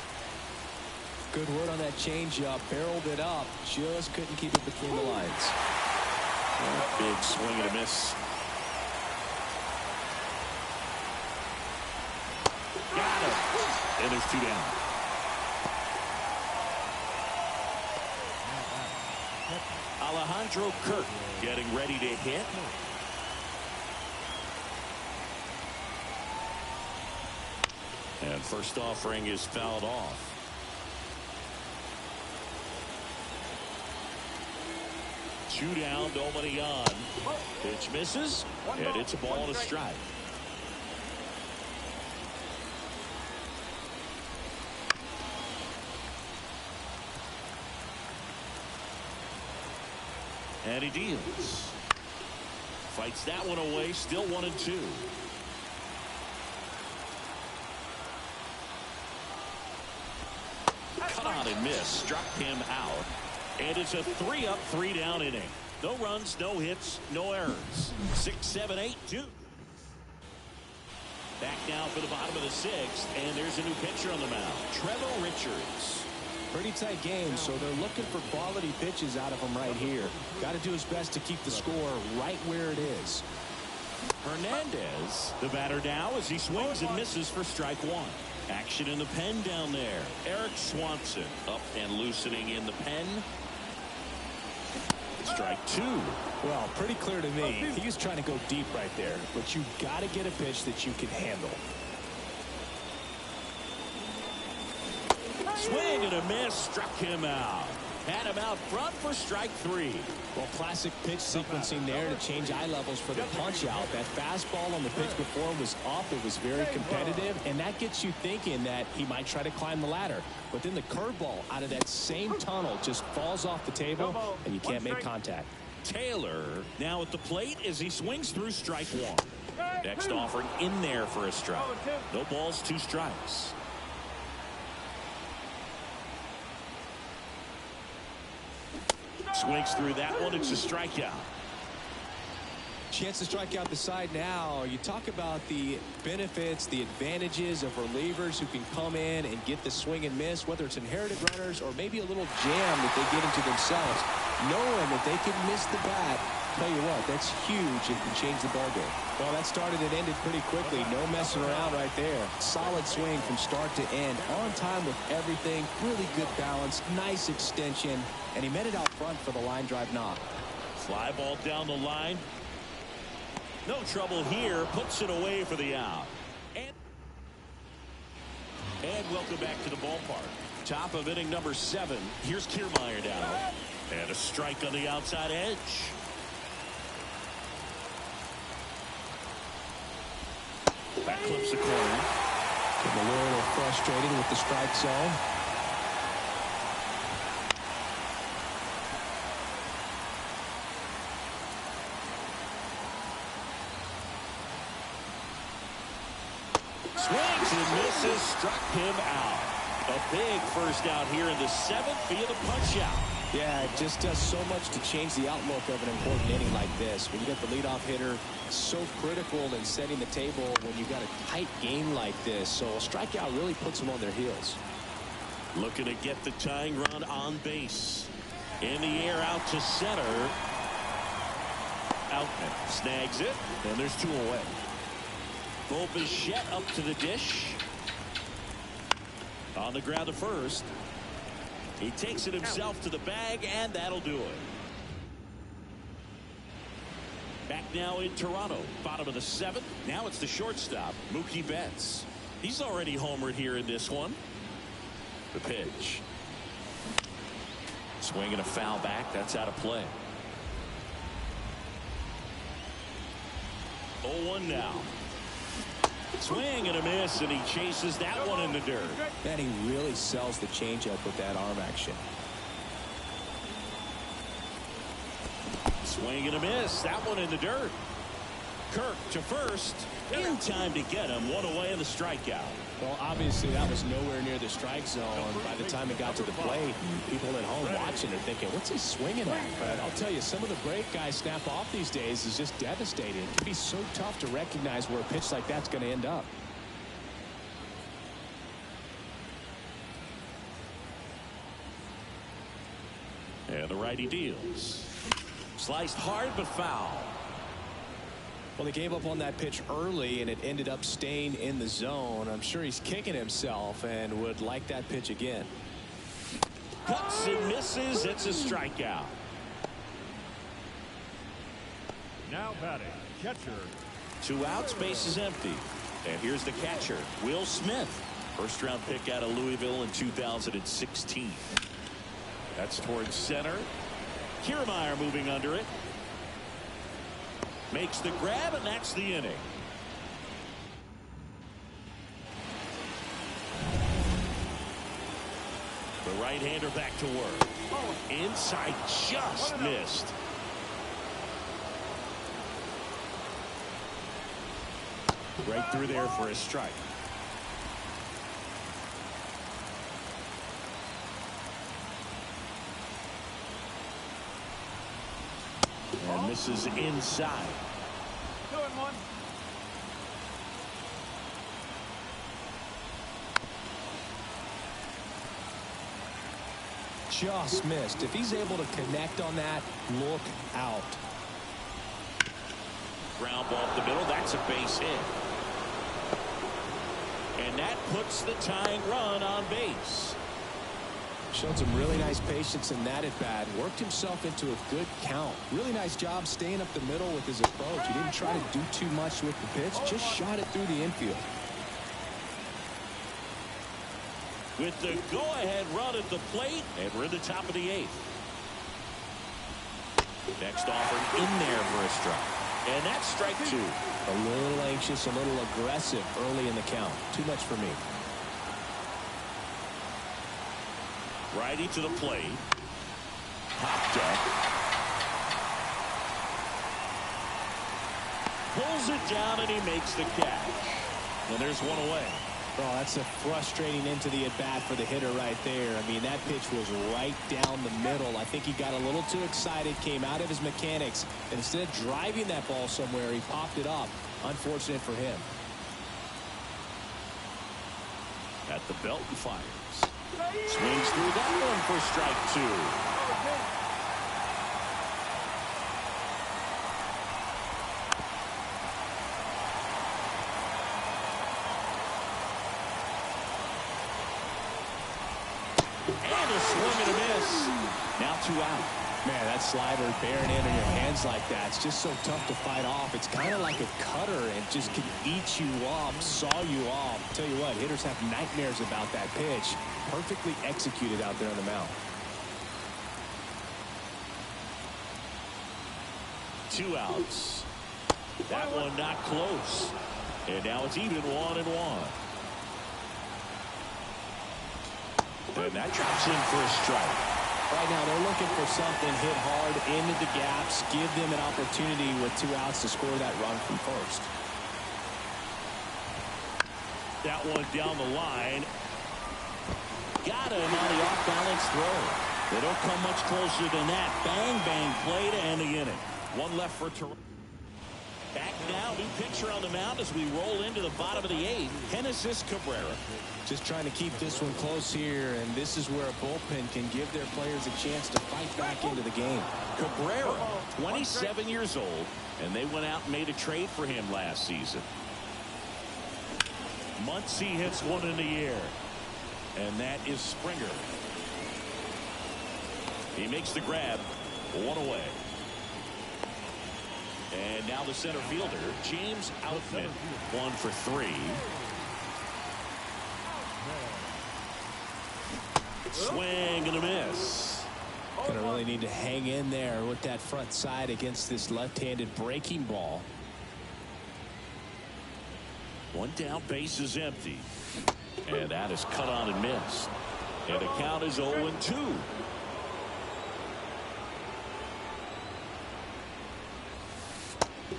Good word on that changeup. Barreled it up. Just couldn't keep it between the lines. Big swing and a miss. Got it. And there's 2 down. Alejandro Kirk getting ready to hit. And first offering is fouled off. Two down, nobody on. Pitch misses, and it's a ball and a strike. And he deals. Fights that one away, still 1-2. Cut on and miss, struck him out. And it's a 3-up, 3-down inning. No runs, no hits, no errors. 6, 7, 8, 2. Back now for the bottom of the 6th, and there's a new pitcher on the mound, Trevor Richards. Pretty tight game, so they're looking for quality pitches out of him right here. Got to do his best to keep the score right where it is. Hernandez, the batter now as he swings and misses for strike 1. Action in the pen down there. Eric Swanson up and loosening in the pen. Strike 2. Well, pretty clear to me. He was trying to go deep right there, but you got to get a pitch that you can handle. Swing and a miss, struck him out. Had him out front for strike 3. Well, classic pitch sequencing there to change eye levels for the punch out. That fastball on the pitch before was up. It was very competitive, and that gets you thinking that he might try to climb the ladder. But then the curveball out of that same tunnel just falls off the table, and you can't make contact. Taylor now at the plate as he swings through strike 1. Next offering in there for a strike. No balls, 2 strikes. Swings through that one. It's a strikeout. Chance to strike out the side now. You talk about the benefits, the advantages of relievers who can come in and get the swing and miss, whether it's inherited runners or maybe a little jam that they get into themselves. Knowing that they can miss the bat, tell you what, that's huge and can change the ballgame. Well, that started and ended pretty quickly. No messing around right there. Solid swing from start to end. On time with everything. Really good balance. Nice extension. And he met it out front for the line drive knock. Fly ball down the line. No trouble here. Puts it away for the out. And welcome back to the ballpark. Top of inning number 7. Here's Kiermaier down. And a strike on the outside edge. That clips the corner. Getting a little frustrated with the strike zone. Swings and misses, struck him out. A big first out here in the 7th via the punch out. Yeah, it just does so much to change the outlook of an important inning like this. When you get the leadoff hitter, so critical in setting the table when you've got a tight game like this. So a strikeout really puts them on their heels. Looking to get the tying run on base. In the air out to center. Outman snags it, and there's 2 away. Bo Bichette up to the dish. On the ground to first. He takes it himself to the bag, and that'll do it. Back now in Toronto, bottom of the 7th. Now it's the shortstop, Mookie Betts. He's already homered here in this one. The pitch. Swinging a foul back. That's out of play. 0-1 now. Swing and a miss, and he chases that one in the dirt. And he really sells the changeup with that arm action. Swing and a miss. That one in the dirt. Kirk to first. In time to get him. 1 away in the strikeout. Well, obviously that was nowhere near the strike zone. By the time it got to the plate, people at home watching are thinking, what's he swinging at? But I'll tell you, some of the break guys snap off these days is just devastating. It can be so tough to recognize where a pitch like that's going to end up. And the righty deals. Sliced hard but foul. Well, they gave up on that pitch early, and it ended up staying in the zone. I'm sure he's kicking himself and would like that pitch again. Cuts and misses. It's a strikeout. Now batting, catcher. 2 outs, base is empty. And here's the catcher, Will Smith. First-round pick out of Louisville in 2016. That's towards center. Kiermaier moving under it. Makes the grab, and that's the inning. The right-hander back to work. Inside, just missed. Right through there for a strike. And misses inside. 2-1. Just missed. If he's able to connect on that, look out. Ground ball up the middle. That's a base hit. And that puts the tying run on base. Showed some really nice patience in that at bat. Worked himself into a good count. Really nice job staying up the middle with his approach. He didn't try to do too much with the pitch. Just shot it through the infield. with the go-ahead run at the plate, and we're in the top of the 8th. Next offer in there for a strike. And that's strike 2. A little anxious, a little aggressive early in the count. Too much for me. Righty to the plate. Popped up. Pulls it down, and he makes the catch. And there's one away. Oh, that's a frustrating into the at-bat for the hitter right there. I mean, that pitch was right down the middle. I think he got a little too excited, came out of his mechanics, and instead of driving that ball somewhere, he popped it up. Unfortunate for him. At the belt and fires. Swings through that one for strike 2. And a swing and a miss. Now 2 out. Man, that slider bearing in on your hands like that, it's just so tough to fight off. It's kind of like a cutter and just can eat you up, saw you off. Tell you what, hitters have nightmares about that pitch. Perfectly executed out there on the mound. 2 outs. That one not close. And now it's even 1-1. And that drops in for a strike. Right now, they're looking for something hit hard into the gaps, give them an opportunity with 2 outs to score that run from first. That one down the line. Got him on the off-balance throw. They don't come much closer than that. Bang, bang play to end the inning. 1 left for Toronto. Back now, new pitcher on the mound as we roll into the bottom of the 8th. Genesis Cabrera. Just trying to keep this one close here, and this is where a bullpen can give their players a chance to fight back into the game. Cabrera, 27 years old, and they went out and made a trade for him last season. Muncy hits one in the air, and that is Springer. He makes the grab, 1 away. And now the center fielder, James Outman, 1 for 3. Swing and a miss. Gonna really need to hang in there with that front side against this left-handed breaking ball. 1 down, base is empty. And that is cut on and missed. And the count is 0-2.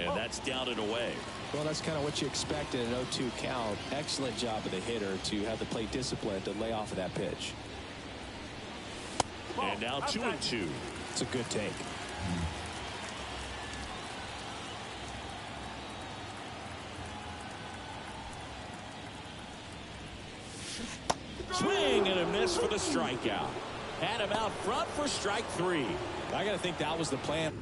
And that's down and away. Well, that's kind of what you expect in an 0-2 count. Excellent job of the hitter to have the plate discipline to lay off of that pitch. And now 2-2. It's a good take. Swing and a miss for the strikeout. Had him out front for strike 3. I got to think that was the plan.